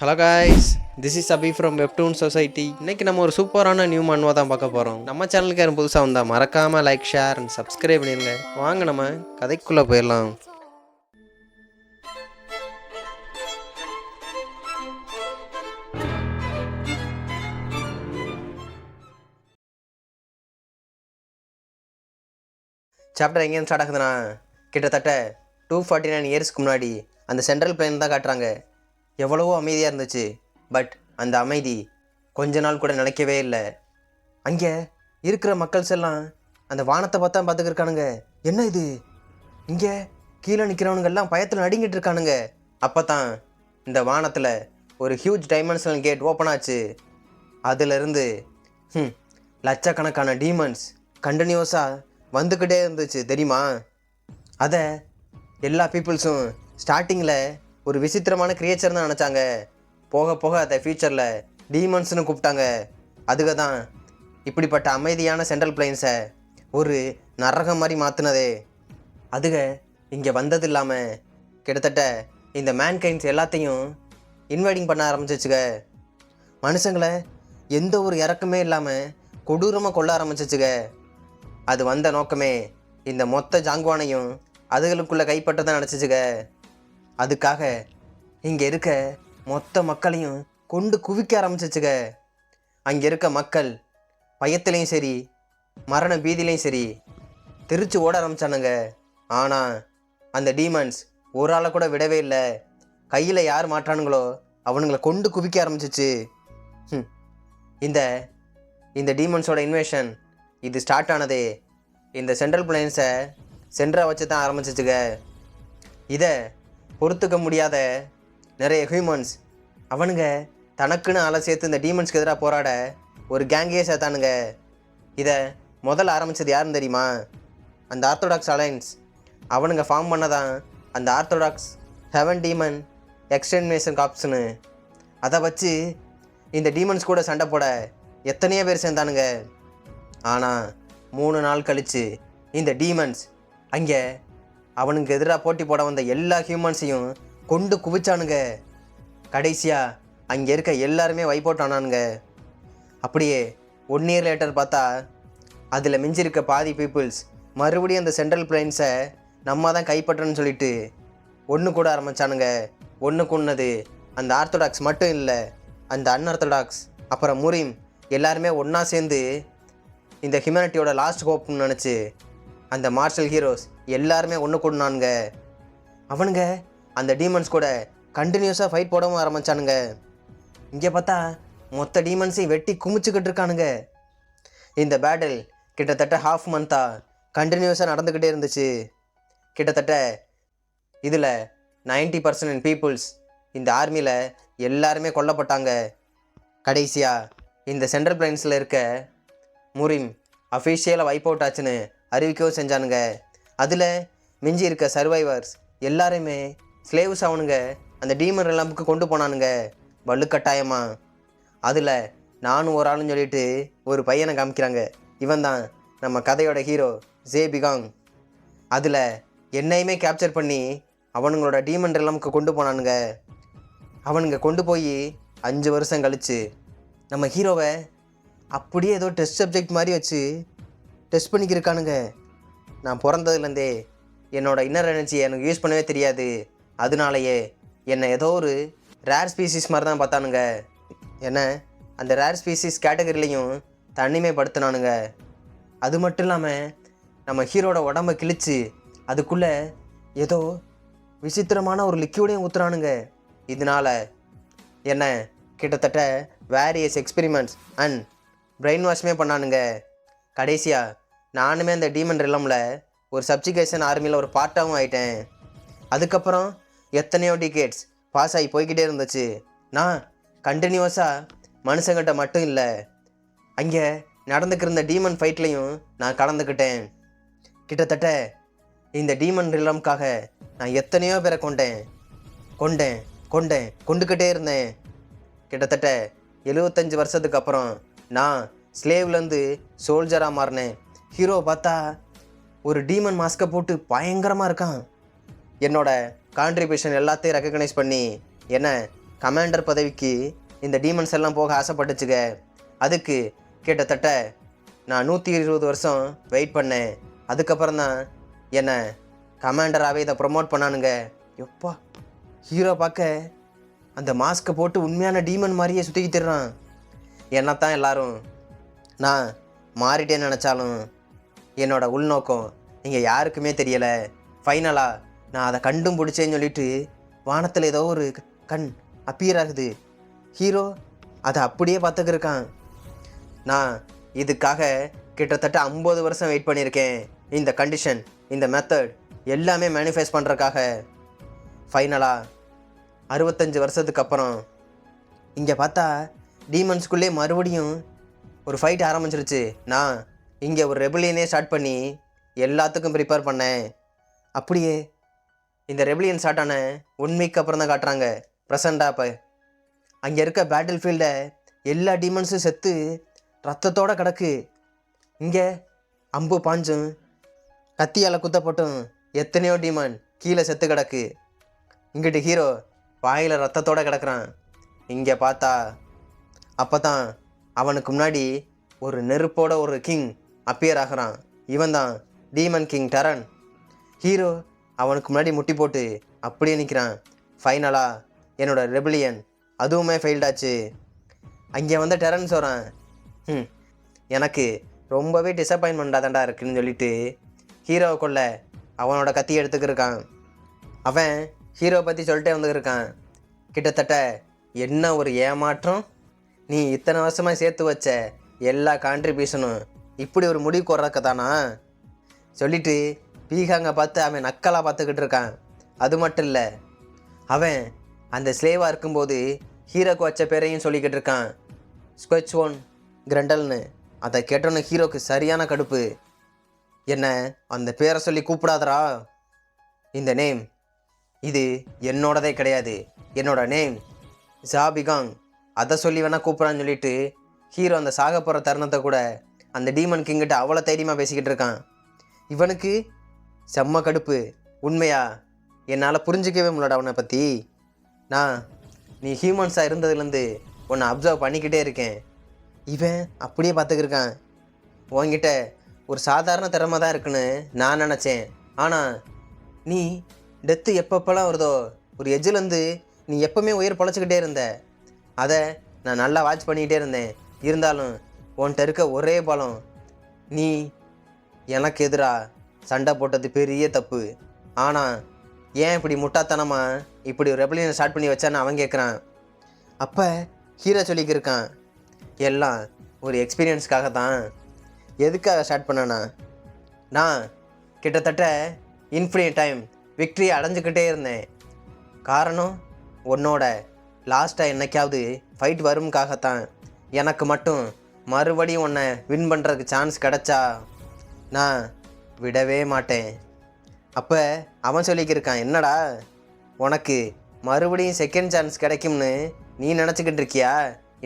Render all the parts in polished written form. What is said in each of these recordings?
Hello guys, this is Abhi from webtoon society. இன்றைக்கி நம்ம ஒரு சூப்பரான நியூ மன்வா தான் பார்க்க போகிறோம். நம்ம சேனலுக்கு யாரும் புதுசாக வந்தால் மறக்காமல் லைக், ஷேர் அண்ட் சப்ஸ்கிரைப் பண்ணிடுங்க. வாங்க நம்ம கதைக்குள்ளே போயிடலாம். சாப்டர் எங்கேருந்து ஸ்டார்ட் ஆகுதுன்னா, கிட்டத்தட்ட 249 இயர்ஸ்க்கு முன்னாடி அந்த சென்ட்ரல் பிளேன் தான் காட்டுறாங்க. எவ்வளவோ அமைதியாக இருந்துச்சு. பட் அந்த அமைதி கொஞ்ச நாள் கூட நிலைக்கவே இல்லை. அங்கே இருக்கிற மக்கள்ஸ் எல்லாம் அந்த வானத்தை பார்த்தா பார்த்துக்கிருக்கானுங்க. என்ன இது, இங்கே கீழே நிற்கிறவனுங்கெல்லாம் பயத்தில் நடுங்கிட்டு இருக்கானுங்க. அப்போ தான் இந்த வானத்தில் ஒரு ஹியூஜ் டைமென்ஷனல் கேட் ஓப்பன் ஆச்சு. அதிலிருந்து லட்சக்கணக்கான டீமன்ஸ் கண்டினியூஸாக வந்துக்கிட்டே இருந்துச்சு தெரியுமா. அதை எல்லா பீப்புள்ஸும் ஸ்டார்டிங்கில் ஒரு விசித்திரமான கிரியேச்சர் தான் நினச்சாங்க. போக போக அதை ஃபியூச்சரில் டீமன்ஸ்னு கூப்பிட்டாங்க. அதுக்கு தான் இப்படிப்பட்ட அமைதியான சென்ட்ரல் பிளைன்ஸை ஒரு நரகம் மாதிரி மாற்றினதே. அதுக இங்கே வந்தது இல்லாமல் கிட்டத்தட்ட இந்த மேன்கைண்ட்ஸ் எல்லாத்தையும் இன்வைட்டிங் பண்ண ஆரம்பிச்சிச்சுங்க. மனுஷங்களை எந்த ஒரு இறக்கமே இல்லாமல் கொடூரமாக கொள்ள ஆரம்பிச்சிச்சுங்க. அது வந்த நோக்கமே இந்த மொத்த ஜாங்குவானையும் அதுகளுக்குள்ளே கைப்பற்றதான் நினச்சிச்சுங்க. அதுக்காக இங்கே இருக்க மொத்த மக்களையும் கொண்டு குவிக்க ஆரம்பிச்சிச்சுங்க. அங்கே இருக்க மக்கள் பயத்துலேயும் சரி, மரண பீதிலையும் சரி திருச்சி ஓட ஆரம்பித்தானுங்க. ஆனால் அந்த டீமன்ஸ் ஒரு ஆளை கூட விடவே இல்லை. கையில் யார் மாட்டானுங்களோ அவனுங்களை கொண்டு குவிக்க ஆரம்பிச்சிச்சு. இந்த இந்த டீமன்ஸோட இன்வேஷன் இது ஸ்டார்ட் ஆனதே இந்த சென்ட்ரல் பிளைன்ஸை சென்டராக வச்சு தான் ஆரம்பிச்சிச்சுங்க. இதை பொறுத்துக்க முடியாத நிறைய ஹியூமன்ஸ் அவனுங்க தனக்குன்னு ஆளை சேர்த்து இந்த டீமன்ஸ்க்கு எதிராக போராட ஒரு கேங்கே சேர்த்தானுங்க. இதை முதல்ல ஆரம்பித்தது யாருன்னு தெரியுமா? அந்த ஆர்த்தோடாக்ஸ் அலையன்ஸ். அவனுங்க ஃபார்ம் பண்ணதான் அந்த ஆர்த்தோடாக்ஸ் ஹெவன் டீமன் எக்ஸ்டெர்மினேஷன் கார்ப்ஸ்னு. அதை வச்சு இந்த டீமன்ஸ் கூட சண்டை போட எத்தனையோ பேர் சேர்ந்தானுங்க. ஆனால் 3 நாள் கழித்து இந்த டீமன்ஸ் அங்கே அவனுக்கு எதிராக போட்டி போட வந்த எல்லா ஹியூமன்ஸையும் கொண்டு குவிச்சானுங்க. கடைசியாக அங்கே இருக்க எல்லாருமே வைப் அவுட் ஆனானுங்க. அப்படியே 1 இயர் லேட்டர் பார்த்தா அதில் மிஞ்சிருக்க பாதி பீப்புள்ஸ் மறுபடியும் அந்த சென்ட்ரல் பிளைன்ஸை நம்ம தான் கைப்பற்றணும்னு சொல்லிட்டு ஒன்று கூட ஆரம்பித்தானுங்க. ஒன்று கூடனது அந்த ஆர்த்தோடாக்ஸ் மட்டும் இல்லை, அந்த அன்ஆர்த்தடாக்ஸ் அப்புறம் முரீம் எல்லாருமே ஒன்றா சேர்ந்து இந்த ஹியூமனிட்டியோட லாஸ்ட் ஹோப்னு நினச்சி அந்த மார்ஷல் ஹீரோஸ் எல்லாருமே ஒன்று கூடனானுங்க. அவனுங்க அந்த டீமன்ஸ் கூட கண்டினியூஸாக ஃபைட் போடவும் ஆரம்பித்தானுங்க. இங்கே பார்த்தா மொத்த டீமன்ஸையும் வெட்டி குமிச்சுக்கிட்டு இருக்கானுங்க. இந்த பேட்டில் கிட்டத்தட்ட ஹாஃப் மந்த்தாக கண்டினியூஸாக நடந்துக்கிட்டே இருந்துச்சு. கிட்டத்தட்ட இதில் 90% பீப்புள்ஸ் இந்த ஆர்மியில் எல்லாருமே கொல்லப்பட்டாங்க. கடைசியாக இந்த சென்ட்ரல் பிளைன்ஸில் இருக்க முரீம் அஃபிஷியலாக வைப் அவுட் ஆச்சுன்னு அறிவிக்கவும் செஞ்சானுங்க. அதில் மிஞ்சி இருக்க சர்வைவர்ஸ் எல்லாருமே ஸ்லேவ்ஸ் அவனுங்க அந்த டீமன் ரிலம்புக்கு கொண்டு போனானுங்க வலுக்கட்டாயமாக. அதில் நானும் ஒரு ஆளுன்னு சொல்லிட்டு ஒரு பையனை காமிக்கிறாங்க. இவன் தான் நம்ம கதையோட ஹீரோ ஜே பிகாங். அதில் என்னையுமே கேப்சர் பண்ணி அவனுங்களோட டீமன் ரிலம்புக்கு கொண்டு போனானுங்க. அவனுங்க கொண்டு போய் 5 வருஷம் கழித்து நம்ம ஹீரோவை அப்படியே ஏதோ டெஸ்ட் சப்ஜெக்ட் மாதிரி வச்சு டெஸ்ட் பண்ணிக்கிருக்கானுங்க. நான் பிறந்ததுலேருந்தே என்னோடய இன்னர் எனர்ஜி எனக்கு யூஸ் பண்ணவே தெரியாது. அதனாலேயே என்னை ஏதோ ஒரு ரேர் ஸ்பீசிஸ் மாதிரி தான் பார்த்தானுங்க. என்ன அந்த ரேர் ஸ்பீசிஸ் கேட்டகரிலையும் தனிமைப்படுத்தினானுங்க. அது மட்டும் இல்லாமல் நம்ம ஹீரோட உடம்பை கிழித்து அதுக்குள்ளே ஏதோ விசித்திரமான ஒரு லிக்யூடையும் ஊற்றுறானுங்க. இதனால் என்ன கிட்டத்தட்ட வேரியஸ் எக்ஸ்பெரிமெண்ட்ஸ் அண்ட் பிரெயின் வாஷ்மே பண்ணானுங்க. கடைசியாக நானுமே அந்த டீமன் ரிலமில் ஒரு சப்ஜிகேஷன் ஆர்மியில் ஒரு பார்ட்டாகவும் ஆகிட்டேன். அதுக்கப்புறம் எத்தனையோ டிகேட்ஸ் பாஸ் ஆகி போய்கிட்டே இருந்துச்சு. நான் கண்டினியூஸாக மனுஷங்கிட்ட மட்டும் இல்லை, அங்கே நடந்துக்கிருந்த டீமன் ஃபைட்லேயும் நான் கலந்துக்கிட்டேன். கிட்டத்தட்ட இந்த டீமன் ரிலம்காக நான் எத்தனையோ பேரை கொண்டுக்கிட்டே இருந்தேன். கிட்டத்தட்ட 75 வருஷத்துக்கு அப்புறம் நான் ஸ்லேவ்லேருந்து சோல்ஜராக மாறினேன். ஹீரோ பார்த்தா ஒரு டீமன் மாஸ்கை போட்டு பயங்கரமாக இருக்கான். என்னோட கான்ட்ரிபியூஷன் எல்லாத்தையும் ரெக்கக்னைஸ் பண்ணி என்னை கமாண்டர் பதவிக்கு இந்த டீமன்ஸ் எல்லாம் போக ஆசைப்பட்டுச்சுங்க. அதுக்கு கிட்டத்தட்ட நான் 120 வருஷம் வெயிட் பண்ணேன். அதுக்கப்புறம் தான் என்னை கமாண்டராகவே இதை ப்ரொமோட் பண்ணானுங்க. எப்பா, ஹீரோ பார்க்க அந்த மாஸ்க்கை போட்டு உண்மையான டீமன் மாதிரியே சுற்றிக்கிட்டு தர்றான். என்னத்தான் எல்லாரும் நான் மாறிட்டேன்னு நினச்சாலும் என்னோடய உள்நோக்கம் இங்கே யாருக்குமே தெரியலை. ஃபைனலாக நான் அதை கண்டும் பிடிச்சேன்னு சொல்லிட்டு வானத்தில் ஏதோ ஒரு கண் அப்பியர் ஆகுது. ஹீரோ அதை அப்படியே பார்த்துக்கிருக்கான். நான் இதுக்காக கிட்டத்தட்ட 50 வருஷம் வெயிட் பண்ணியிருக்கேன். இந்த கண்டிஷன், இந்த மெத்தட் எல்லாமே மேனிஃபெஸ்ட் பண்ணுறக்காக. ஃபைனலாக 65 வருஷத்துக்கு அப்புறம் இங்கே பார்த்தா டீமன்ஸ்குள்ளே மறுபடியும் ஒரு ஃபைட் ஆரம்பிச்சிருச்சு. நான் இங்கே ஒரு ரெபலியனே ஸ்டார்ட் பண்ணி எல்லாத்துக்கும் ப்ரிப்பேர் பண்ணேன். அப்படியே இந்த ரெபலியன் ஸ்டார்ட் ஆன 1 வீக் அப்புறம் தான் காட்டுறாங்க ப்ரெசண்டாக. இப்போ அங்கே இருக்க பேட்டில் ஃபீல்டை எல்லா டீமன்ஸும் செத்து ரத்தத்தோடு கிடக்கு. இங்கே அம்பு பாஞ்சும் கத்தியால் குத்தப்பட்டும் எத்தனையோ டீமன் கீழே செத்து கிடக்கு. இங்கிட்டு ஹீரோ வாயில் ரத்தத்தோடு கிடக்குறான். இங்கே பார்த்தா அப்போ தான் அவனுக்கு முன்னாடி ஒரு நெருப்போட ஒரு கிங் அப்பியர் ஆகிறான். இவன் தான் டீமன் கிங் டெரன். ஹீரோ அவனுக்கு முன்னாடி முட்டி போட்டு அப்படியே நிற்கிறான். ஃபைனலாக என்னோடய ரெபலியன் அதுவுமே ஃபெயில்டாச்சு. அங்கே வந்து டெரன் சொல்கிறான், எனக்கு ரொம்பவே டிசப்பாயின்மெண்ட்டாக தான்டா இருக்குன்னு சொல்லிட்டு ஹீரோவை கொள்ள அவனோட கத்தியை எடுத்துக்கிருக்கான். அவன் ஹீரோவை பற்றி சொல்லிட்டே வந்துருக்கான். கிட்டத்தட்ட என்ன ஒரு ஏமாற்றம், நீ இத்தனை வருஷமாக சேர்த்து வச்ச எல்லா கான்ட்ரிபியூஷனும் இப்படி ஒரு முடிவுக்கு வர்றக்க தானா சொல்லிட்டு பீகாங்க பார்த்து அவன் நக்கலாக பார்த்துக்கிட்டு இருக்கான். அது மட்டும் இல்லை, அவன் அந்த ஸ்லேவாக இருக்கும்போது ஹீரோக்கு வச்ச பேரையும் சொல்லிக்கிட்டு இருக்கான், ஸ்கொச்வோன் கிரண்டல்னு. அதை கேட்டோன்னு ஹீரோக்கு சரியான கடுப்பு. என்ன அந்த பேரை சொல்லி கூப்பிடாதரா, இந்த நேம் இது என்னோடதே கிடையாது, என்னோட நேம் ஜாபிகாங், அதை சொல்லி வேணால் கூப்பிட்றான்னு சொல்லிட்டு ஹீரோ அந்த சாக போகிற தருணத்தை கூட அந்த டீமன் கிங்கிட்ட அவ்வளோ தைரியமாக பேசிக்கிட்டு இருக்கான். இவனுக்கு செம்ம கடுப்பு. உண்மையா என்னால் புரிஞ்சிக்கவே முடியல அவனை பற்றி. நீ ஹியூமன்ஸாக இருந்ததுலேருந்து உன்னை அப்சர்வ் பண்ணிக்கிட்டே இருக்கேன். இவன் அப்படியே பார்த்துக்கிருக்கான். உன்கிட்ட ஒரு சாதாரண திறமை தான் இருக்குன்னு நான் நினச்சேன். ஆனால் நீ டெத்து எப்பப்பெல்லாம் வருதோ ஒரு எஜ்ஜிலேருந்து நீ எப்போவுமே உயிர் பொழைச்சிக்கிட்டே இருந்த. அதை நான் நல்லா வாட்ச் பண்ணிக்கிட்டே இருந்தேன். இருந்தாலும் உன்கிட்ட இருக்க ஒரே பலம், நீ எனக்கு எதிராக சண்டை போட்டது பெரிய தப்பு. ஆனால் ஏன் இப்படி முட்டாத்தனமாக இப்படி ஒரு ரெபலியனை ஸ்டார்ட் பண்ணி வச்சான்னு அவன் கேட்குறான். அப்போ ஹீரோ சொல்லிக்கிருக்கான், எல்லாம் ஒரு எக்ஸ்பீரியன்ஸ்க்காக தான். எதுக்காக ஸ்டார்ட் பண்ணேன்னா, நான் கிட்டத்தட்ட இன்ஃபினிட் டைம் விக்ட்ரி அடைஞ்சிக்கிட்டே இருந்தேன். காரணம், உன்னோட லாஸ்ட்டாக என்னைக்காவது ஃபைட் வரும்காகத்தான். எனக்கு மட்டும் மறுபடியும் உன்னை வின் பண்ணுறதுக்கு சான்ஸ் கிடச்சா நான் விடவே மாட்டேன். அப்போ அவன் சொல்லிக்கிருக்கான், என்னடா உனக்கு மறுபடியும் செகண்ட் சான்ஸ் கிடைக்கும்னு நீ நினச்சிக்கிட்டு இருக்கியா?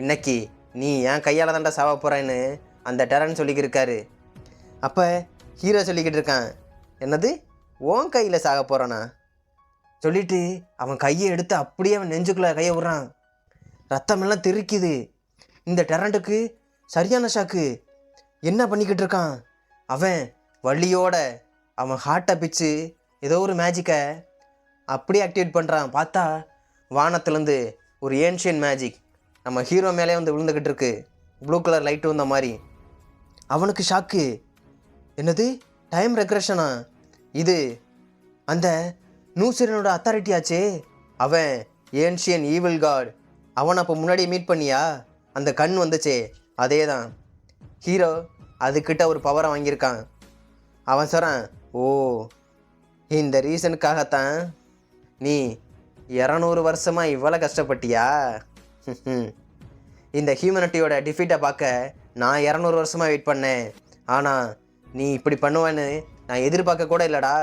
இன்னைக்கு நீ என் கையால் தாண்டா சாவ போகிறேன்னு அந்த டெரன் சொல்லிக்கிருக்காரு. அப்போ ஹீரோ சொல்லிக்கிட்டு இருக்கான், என்னது உன் கையில் சாக போகிறானா சொல்லிட்டு அவன் கையை எடுத்து அப்படியே அவன் நெஞ்சுக்குள்ளே கையை விட்றான். ரத்தமெல்லாம் தெறிக்குது. இந்த டெரண்ட்டுக்கு சரியான ஷாக்கு. என்ன பண்ணிக்கிட்டு இருக்கான் அவன்? வலியோட அவன் ஹார்ட்டை பிச்சு ஏதோ ஒரு மேஜிக்கை அப்படியே ஆக்டிவேட் பண்ணுறான். பார்த்தா வானத்துலேருந்து ஒரு ஏன்ஷியன் மேஜிக் நம்ம ஹீரோ மேலே வந்து விழுந்துக்கிட்டு இருக்கு. ப்ளூ கலர் லைட்டு வந்த மாதிரி. அவனுக்கு ஷாக்கு. என்னது டைம் ரெக்ரெஷனா? இது அந்த நூசிரனோட அத்தாரிட்டி ஆச்சே. அவன் ஏன்ஷியன் ஈவில் காட். அவனை அப்போ முன்னாடி மீட் பண்ணியா? அந்த கண் வந்துச்சே, அதே தான். ஹீரோ அதுக்கிட்ட ஒரு பவரை வாங்கியிருக்கான். அவன் சொல்கிறான், ஓ இந்த ரீசனுக்காகத்தான் நீ 200 வருஷமாக இவ்வளோ கஷ்டப்பட்டியா? இந்த ஹியூமனிட்டியோட டிஃபீட்டை பார்க்க நான் 200 வருஷமாக வெயிட் பண்ணேன். ஆனால் நீ இப்படி பண்ணுவேன்னு நான் எதிர்பார்க்க கூட இல்லைடா.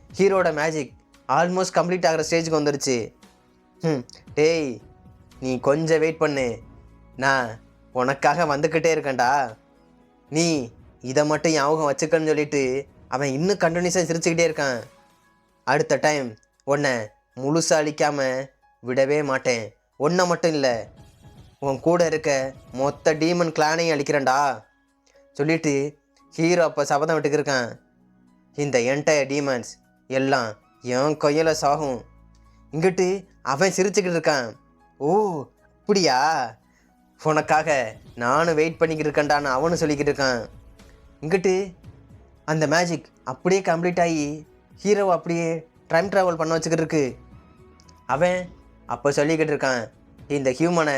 ஹீரோட மேஜிக் ஆல்மோஸ்ட் கம்ப்ளீட் ஆகிற ஸ்டேஜுக்கு வந்துடுச்சு. டேய் நீ கொஞ்சம் வெயிட் பண்ணு, நான் உனக்காக வந்துக்கிட்டே இருக்கேன்டா. நீ இதை மட்டும் ஞாபகம் வச்சுக்கன்னு சொல்லிட்டு அவன் இன்னும் கண்டினியூஸாக சிரிச்சுக்கிட்டே இருக்கான். அடுத்த டைம் உன்னை முழுசாக அழிக்காமல் விடவே மாட்டேன். ஒன்றை மட்டும் இல்லை, உன் கூட இருக்க மொத்த டீமன் கிளானையும் அழிக்கிறேன்டா சொல்லிட்டு ஹீரோ அப்போ சபதம் விட்டுக்கிருக்கான். இந்த என்டையர் டீமன்ஸ் எல்லாம் என் கையில் சாகும். இங்கிட்டு அவன் சிரிச்சுக்கிட்டு இருக்கான். ஓ அப்படியா, உனக்காக நானும் வெயிட் பண்ணிக்கிட்டு இருக்கேன்டான்னு அவனும் சொல்லிக்கிட்டு இருக்கான். இங்கிட்டு அந்த மேஜிக் அப்படியே கம்ப்ளீட் ஆகி ஹீரோவை அப்படியே டைம் ட்ராவல் பண்ண வச்சுக்கிட்டு இருக்கு. அவன் அப்போ சொல்லிக்கிட்டு இருக்கான், இந்த ஹியூமனை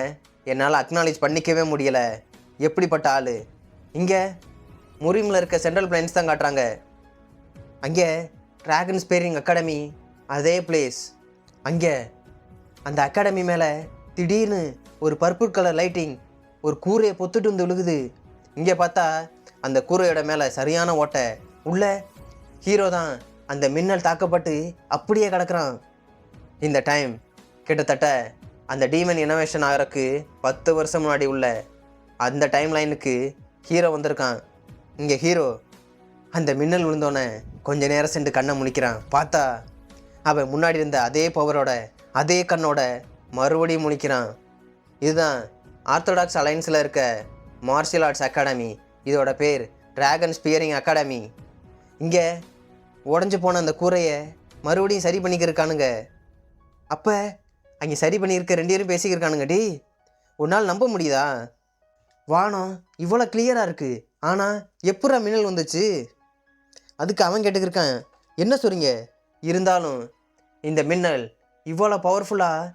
என்னால் அக்னாலேஜ் பண்ணிக்கவே முடியலை, எப்படிப்பட்ட ஆள். இங்கே முரிமில் இருக்க சென்ட்ரல் பிளான்ஸ் தான் காட்டுறாங்க. அங்கே ட்ராகன் ஸ்பேரிங் அகாடமி, அதே பிளேஸ். அங்கே அந்த அகாடமி மேலே திடீர்னு ஒரு பர்பிள் கலர் லைட்டிங் ஒரு கூரையை பொத்துட்டு வந்து விழுகுது. இங்கே பார்த்தா அந்த கூரையோட மேலே சரியான ஓட்டை, உள்ள ஹீரோ தான் அந்த மின்னல் தாக்கப்பட்டு அப்படியே கிடக்குறான். இந்த டைம் கிட்டத்தட்ட அந்த டீமன் இனோவேஷன் ஆகிறதுக்கு 10 வருஷம் முன்னாடி உள்ள அந்த டைம் லைனுக்கு ஹீரோ வந்திருக்கான். இங்கே ஹீரோ அந்த மின்னல் விழுந்தோன்னே கொஞ்ச நேரம் சென்று கண்ணை முழிக்கிறான். பார்த்தா அவன் முன்னாடி இருந்த அதே பவரோட அதே கண்ணோட மறுபடியும் முழிக்கிறான். இதுதான் ஆர்த்தோடாக்ஸ் அலைன்ஸில் இருக்க மார்ஷியல் ஆர்ட்ஸ் அகாடமி. இதோட பேர் ட்ராகன் ஸ்பியரிங் அகாடமி. இங்கே உடஞ்சி போன அந்த கூரையை மறுபடியும் சரி பண்ணிக்கிருக்கானுங்க. அப்போ அங்கே சரி பண்ணியிருக்க 2 பேரும் பேசிக்கிருக்கானுங்க. டி, உன்னால் நம்ப முடியுதா? வானம் இவ்வளோ கிளியராக இருக்குது, ஆனால் எப்படா மின்னல் வந்துச்சு? அதுக்கு அவன் கேட்டுக்கிருக்கான், என்ன சொல்கிறீங்க? இருந்தாலும் இந்த மின்னல் இவ்வளோ பவர்ஃபுல்லாக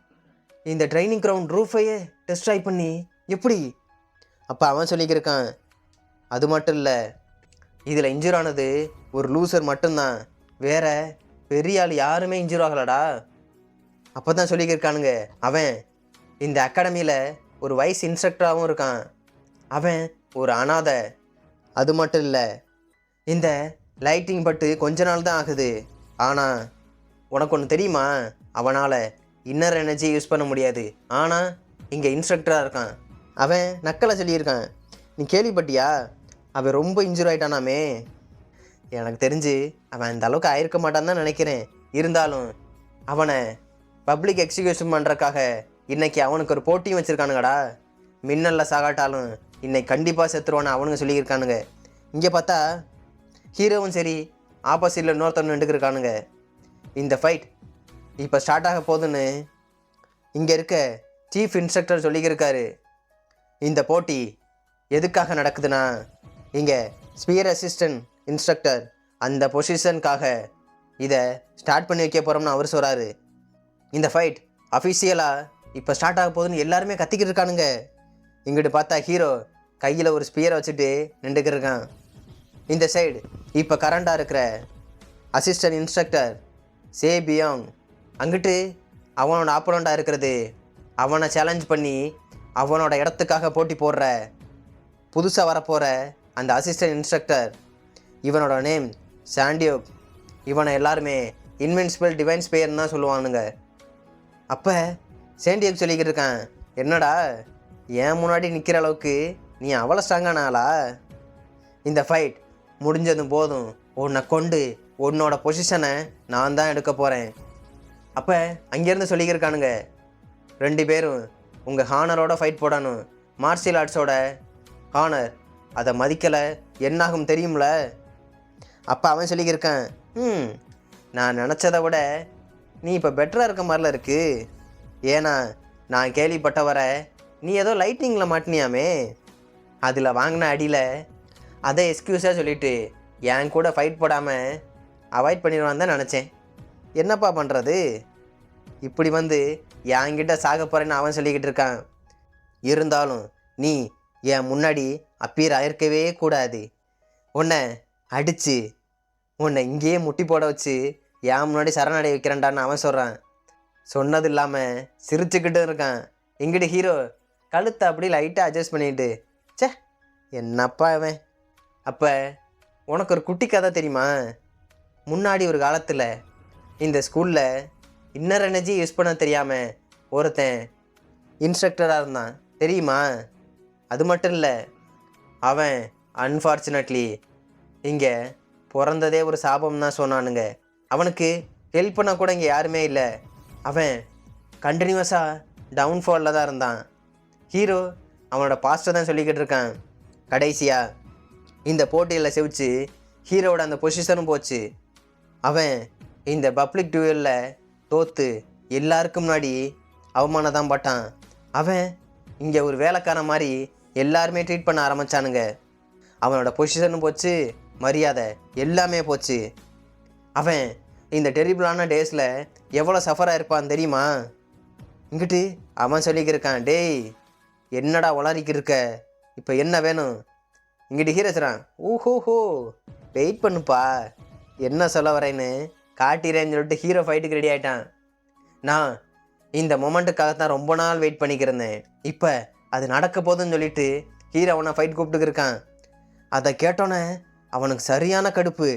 இந்த ட்ரைனிங் கிரவுண்ட் ரூஃபையே டெஸ்ட்ராய் பண்ணி எப்படி? அப்போ அவன் சொல்லிக்கிருக்கான், அது மட்டும் இல்லை, இதில் இன்ஜூர் ஆனது ஒரு லூசர் மட்டும்தான், வேற பெரிய ஆள் யாருமே இன்ஜூர் ஆகலடா. அப்போ தான் சொல்லிக்கிருக்கானுங்க, அவன் இந்த அகாடமியில் ஒரு வைஸ் இன்ஸ்ட்ரக்டராகவும் இருக்கான், அவன் ஒரு அனாதை. அது மட்டும் இல்லை, இந்த லைட்டிங் பட்டு கொஞ்ச நாள் தான் ஆகுது, ஆனால் உனக்கு ஒன்று தெரியுமா, அவனால் இன்னர் எனர்ஜி யூஸ் பண்ண முடியாது, ஆனால் இங்கே இன்ஸ்ட்ரக்டராக இருக்கான். அவன் நக்கலை சொல்லியிருக்கான், நீ கேள்விப்பட்டியா? அவன் ரொம்ப இன்ஜூர் ஆகிட்டானாமே. எனக்கு தெரிஞ்சு அவன் அந்த அளவுக்கு ஆயிருக்க மாட்டான்னு தான் நினைக்கிறேன். இருந்தாலும் அவனை பப்ளிக் எக்ஸிக்யூஷன் பண்ணுறக்காக இன்றைக்கி அவனுக்கு ஒரு போட்டியும் வச்சுருக்கானுங்கடா. மின்னலில் சாகாட்டாலும் இன்னைக்கு கண்டிப்பாக செத்துருவான்னு அவனுங்க சொல்லியிருக்கானுங்க. இங்கே பார்த்தா ஹீரோவும் சரி ஆப்போசிட்டில் இன்னொருத்தவன் நின்றுக்கிருக்கானுங்க. இந்த ஃபைட் இப்போ ஸ்டார்ட் ஆக போகுதுன்னு இங்கே இருக்க சீஃப் இன்ஸ்ட்ரக்டர் சொல்லிக்கிருக்காரு. இந்த போட்டி எதுக்காக நடக்குதுன்னா, இங்கே ஸ்பியர் அசிஸ்டன்ட் இன்ஸ்ட்ரக்டர் அந்த பொசிஷனுக்காக இதை ஸ்டார்ட் பண்ணி வைக்க போகிறோம்னு அவர் சொல்கிறாரு. இந்த ஃபைட் அஃபிஷியலாக இப்போ ஸ்டார்ட் ஆக போகுதுன்னு எல்லாருமே கத்திக்கிட்டு இருக்கானுங்க. இங்கிட்டு பார்த்தா ஹீரோ கையில் ஒரு ஸ்பியரை வச்சுட்டு நின்றுக்கிட்டு இருக்கான். இந்த சைடு இப்போ கரண்டாக இருக்கிற அசிஸ்டன்ட் இன்ஸ்ட்ரக்டர் சே பியாங், அங்கிட்டு அவனோட ஆப்போனண்டாக இருக்கிறது அவனை சேலஞ்ச் பண்ணி அவனோட இடத்துக்காக போட்டி போடுற புதுசாக வரப்போகிற அந்த அசிஸ்டன்ட் இன்ஸ்ட்ரக்டர். இவனோட நேம் சாண்டியோக். இவனை எல்லாருமே இன்வின்சிபிள் டிவைன் ஸ்பேயர்னு தான் சொல்லுவானுங்க. அப்போ சாண்டியோக் சொல்லிக்கிட்டு இருக்கான், என்னடா ஏன் முன்னாடி நிற்கிற அளவுக்கு நீ அவ்வளோ ஸ்ட்ராங்கான ஆளா? இந்த ஃபைட் முடிஞ்சதும் போதும் உன்னை கொண்டு உன்னோட பொசிஷனை நான் தான் எடுக்க போகிறேன். அப்போ அங்கேருந்து சொல்லிக்கிருக்கானுங்க, 2 பேரும் உங்கள் ஹானரோட ஃபைட் போடணும். மார்ஷியல் ஆர்ட்ஸோட ஹானர், அதை மதிக்கலை என்னாகும் தெரியும்ல? அப்போ அவன் சொல்லிக்கிருக்கான், நான் நினச்சதை விட நீ இப்போ பெட்டராக இருக்க மாதிரில இருக்கு. ஏன்னா நான் கேள்விப்பட்ட வர நீ ஏதோ லைட்டிங்கில் மாட்டினியாமே, அதில் வாங்கின அடியில் அதை எக்ஸ்கியூஸாக சொல்லிவிட்டு என் கூட ஃபைட் போடாமல் அவாய்ட் பண்ணிடுவான்னு தான் நினச்சேன். என்னப்பா பண்ணுறது? இப்படி வந்து என்கிட்ட சாக போகிறேன்னு அவன் சொல்லிக்கிட்டு இருக்கான். இருந்தாலும் நீ என் முன்னாடி அப்பீர் ஆயிருக்கவே கூடாது. உன்னை அடித்து உன்னை இங்கேயே முட்டி போட வச்சு என் முன்னாடி சரணடைய வைக்கிறேன்டான்னு அவன் சொல்கிறான். சொன்னது இல்லாமல் சிரிச்சுக்கிட்டு இருக்கான். இங்கிட்டு ஹீரோ கழுத்தை அப்படி லைட்டாக அட்ஜஸ்ட் பண்ணிட்டு, சே என்னப்பா அவன். அப்போ உனக்கு ஒரு குட்டி கதை தெரியுமா? முன்னாடி ஒரு காலத்தில் இந்த ஸ்கூலில் இன்னர் எனர்ஜி யூஸ் பண்ண தெரியாமல் ஒருத்தன் இன்ஸ்ட்ரக்டராக இருந்தான் தெரியுமா? அது மட்டும் இல்லை, அவன் அன்ஃபார்ச்சுனேட்லி இங்கே பிறந்ததே ஒரு சாபம் தான் சொன்னானுங்க. அவனுக்கு ஹெல்ப் பண்ண கூட இங்கே யாருமே இல்லை. அவன் கண்டினியூஸாக டவுன்ஃபாலில் தான் இருந்தான். ஹீரோ அவனோட பாஸ்ட்டை தான் சொல்லிக்கிட்டு இருக்கான். கடைசியாக இந்த போட்டியில் செவிச்சு ஹீரோவோட அந்த பொசிஷனும் போச்சு. அவன் இந்த பப்ளிக் டியூவலில் தோற்று எல்லாருக்கும் முன்னாடி அவமானம் தான் பட்டான். அவன் இங்கே ஒரு வேலைக்காரன் மாதிரி எல்லாருமே ட்ரீட் பண்ண ஆரம்பித்தானுங்க. அவனோட பொசிஷனும் போச்சு, மரியாதை எல்லாமே போச்சு. அவன் இந்த டெரிபிளான டேஸில் எவ்வளோ சஃபராக இருப்பான் தெரியுமா? இங்கிட்டு அவன் சொல்லிக்கிருக்கான், டேய் என்னடா உளறிக்கி இருக்க, இப்போ என்ன வேணும்? இங்கிட்டு ஹீரோஸ்றான், ஓஹோஹோ வெயிட் பண்ணுப்பா என்ன சொல்ல வரேன்னு காட்டிறேன்னு சொல்லிட்டு ஹீரோ ஃபைட்டுக்கு ரெடி ஆகிட்டான். நான் இந்த மொமெண்ட்டுக்காக தான் ரொம்ப நாள் வெயிட் பண்ணிக்கிறேன். இப்போ அது நடக்க போதுன்னு சொல்லிட்டு ஹீரோ அவனை ஃபைட் கூப்பிட்டுக்கிருக்கான். அதை கேட்டோன்னே அவனுக்கு சரியான கடுப்பு.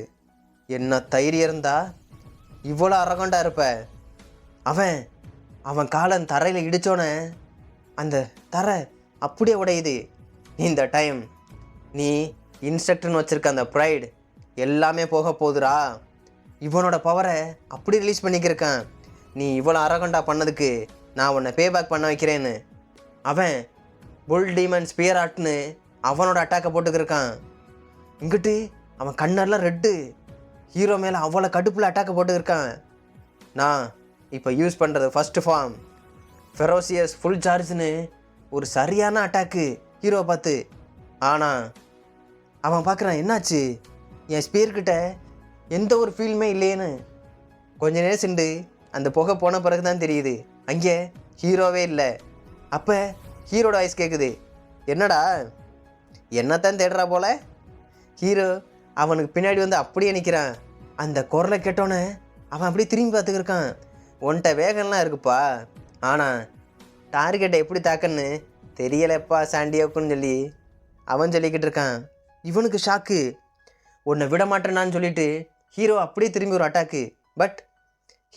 என்ன தைரியம் இருந்தா இவ்வளோ அரகண்டா இருப்ப? அவன் காலன் தரையில் இடித்தோன்னே அந்த தரை அப்படியே உடையுது. இந்த டைம் நீ இன்ஸ்ட்ரக்டர்னு வச்சுருக்க அந்த ப்ரைடு எல்லாமே போக போகுதுரா. இவனோட பவரை அப்படி ரிலீஸ் பண்ணிக்கிருக்கான். நீ இவ்வளோ அரகண்டா பண்ணதுக்கு நான் உன்னை பேபேக் பண்ண வைக்கிறேன்னு அவன் புல் டீமன் ஸ்பியர் ஆட்னு அவனோட அட்டாக்கை போட்டுக்கிருக்கான். இங்கிட்டு அவன் கண்ணெல்லாம் ரெட்டு. ஹீரோ மேலே அவ்வளோ கடுப்பில் அட்டாக்கை போட்டுக்கிருக்கான். நான் இப்போ யூஸ் பண்ணுறது ஃபஸ்ட்டு ஃபார்ம் ஃபெரோசியஸ் ஃபுல் சார்ஜ்னு ஒரு சரியான அட்டாக்கு ஹீரோவை பார்த்து. ஆனால் அவன் பார்க்குறான், என்னாச்சு என் ஸ்பியர்கிட்ட எந்த ஒரு ஃபீல்மே இல்லையேன்னு. கொஞ்ச நேரம் சென்று அந்த புகை போன பிறகு தான் தெரியுது அங்கே ஹீரோவே இல்லை. அப்போ ஹீரோட வாய்ஸ் கேட்குது, என்னடா என்னத்தான் தேடுறா போல? ஹீரோ அவனுக்கு பின்னாடி வந்து அப்படியே நிற்கிறான். அந்த குரலை கேட்டோன்னே அவன் அப்படியே திரும்பி பார்த்துக்கிருக்கான். உன்கிட்ட வேகம்லாம் இருக்குப்பா, ஆனால் டார்கெட்டை எப்படி தாக்கன்னு தெரியலப்பா சாண்டியோக்குன்னு சொல்லி அவன் சொல்லிக்கிட்டு இருக்கான். இவனுக்கு ஷாக்கு. உன்னை விட மாட்டேனான்னு சொல்லிட்டு ஹீரோ அப்படியே திரும்பி ஒரு அட்டாக்கு. பட்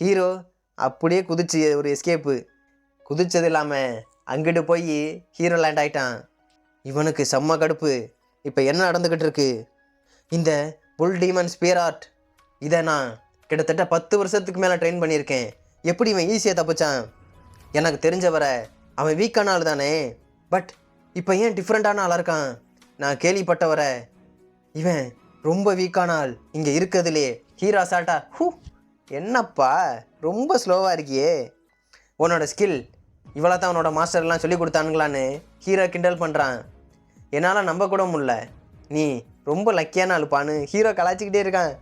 ஹீரோ அப்படியே குதிச்சு ஒரு எஸ்கேப்பு. குதிச்சது இல்லாமல் அங்கிட்டு போய் ஹீரோ லேண்ட் ஆகிட்டான். இவனுக்கு செம்ம கடுப்பு. இப்போ என்ன நடந்துக்கிட்டு இருக்கு? இந்த புல் டீமன் ஸ்பியர் ஆர்ட் இதை நான் கிட்டத்தட்ட 10 வருஷத்துக்கு மேலே ட்ரெயின் பண்ணியிருக்கேன். எப்படி இவன் ஈஸியாக தப்பிச்சான்? எனக்கு தெரிஞ்சவரை அவன் வீக்கான ஆள் தானே, பட் இப்போ ஏன் டிஃப்ரெண்ட்டான ஆளாக இருக்கான்? நான் கேள்விப்பட்டவரை இவன் ரொம்ப வீக்கான ஆள் இங்கே இருக்கிறதுலே. ஹீரோ அசால்ட்டா, என்னப்பா ரொம்ப ஸ்லோவாக இருக்கியே, உன்னோட ஸ்கில் இவ்வளோ தான் உன்னோட மாஸ்டர்லாம் சொல்லி கொடுத்தானுங்களான்னு ஹீரோ கிண்டல் பண்ணுறான். என்னால் நம்ப கூட முடியல, நீ ரொம்ப லக்கியான ஆளுப்பான்னு ஹீரோ கலாச்சிக்கிட்டே இருக்கான்.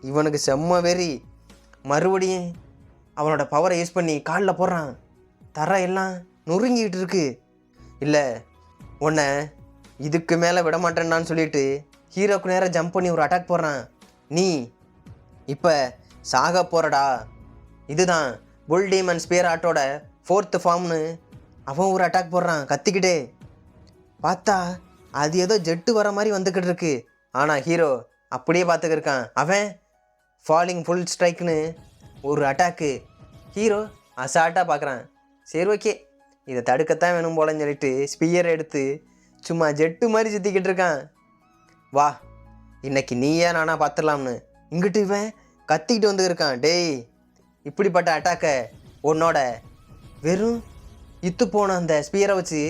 இவனுக்கு செம்ம வெறி. மறுபடியும் அவனோட பவரை யூஸ் பண்ணி காலில் போடுறான். தர எல்லாம் நொறுங்கிக்கிட்டு இருக்கு. இல்லை உன்னை இதுக்கு மேலே விட மாட்டேன்னான்னு சொல்லிட்டு ஹீரோக்கு நேராக ஜம்ப் பண்ணி ஒரு அட்டாக் போடுறான். நீ இப்போ சாக போகிறடா. இதுதான் புல் டீமன் ஸ்பியர் ஆர்ட்டோட 4th ஃபார்ம்னு அவன் ஒரு அட்டாக் போடுறான் கத்திக்கிட்டே. பார்த்தா அது ஏதோ ஜெட்டு வர மாதிரி வந்துக்கிட்டு இருக்கு. ஆனால் ஹீரோ அப்படியே பார்த்துக்கிருக்கான். அவன் ஃபாலிங் ஃபுல் ஸ்ட்ரைக்னு ஒரு அட்டாக்கு. ஹீரோ அசால்ட்டாக பார்க்குறான். சரி ஓகே, இதை தடுக்கத்தான் வேணும் போலன்னு சொல்லிட்டு ஸ்பியரை எடுத்து சும்மா ஜெட்டு மாதிரி சுற்றிக்கிட்டு இருக்கான். வா இன்னைக்கு நீயே நானா பார்த்துடலாம்னு இங்கிட்டு இவன் கத்திக்கிட்டு வந்துருக்கான். டேய் இப்படிப்பட்ட அட்டாக்கை உன்னோட வெறும் இத்து போன அந்த ஸ்பியரை வச்சு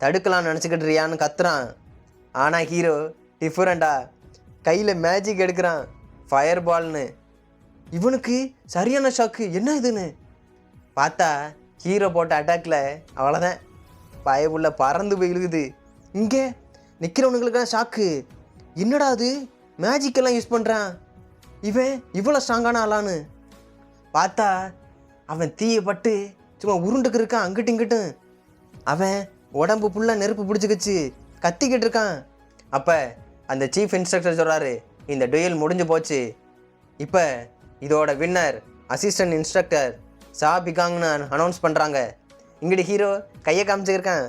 தடுக்கலாம்னு நினச்சிக்கிட்டுறியான்னு கத்துறான். ஆனால் ஹீரோ டிஃப்ரெண்டாக கையில் மேஜிக் எடுக்கிறான், ஃபயர் பால்னு. இவனுக்கு சரியான ஷாக்கு. என்ன இதுன்னு பார்த்தா ஹீரோ போட்ட அட்டாக்கில் அவ்வளோதான், பயப்புள்ள பறந்து போய் இழுகுது. இங்கே நிற்கிறவனுங்களுக்கெல்லாம் ஷாக்கு. என்னடா அது மேஜிக்கெல்லாம் யூஸ் பண்ணுறான் இவன், இவ்வளோ ஸ்ட்ராங்கான ஆளான்னு பார்த்தா அவன் தீயை பட்டு சும்மா உருண்டுக்கு இருக்கான் அங்கிட்டும் இங்கிட்டும். அவன் உடம்பு ஃபுல்லாக நெருப்பு பிடிச்சிக்கிச்சு கத்திக்கிட்டு இருக்கான். அப்போ அந்த சீஃப் இன்ஸ்ட்ரக்டர் சொல்கிறாரு, இந்த டுயல் முடிஞ்சு போச்சு, இப்போ இதோட வின்னர் அசிஸ்டன்ட் இன்ஸ்ட்ரக்டர் சா பிகாங்னு அனௌன்ஸ் பண்ணுறாங்க. இங்கிட்டு ஹீரோ கையை காமிச்சிருக்கான்.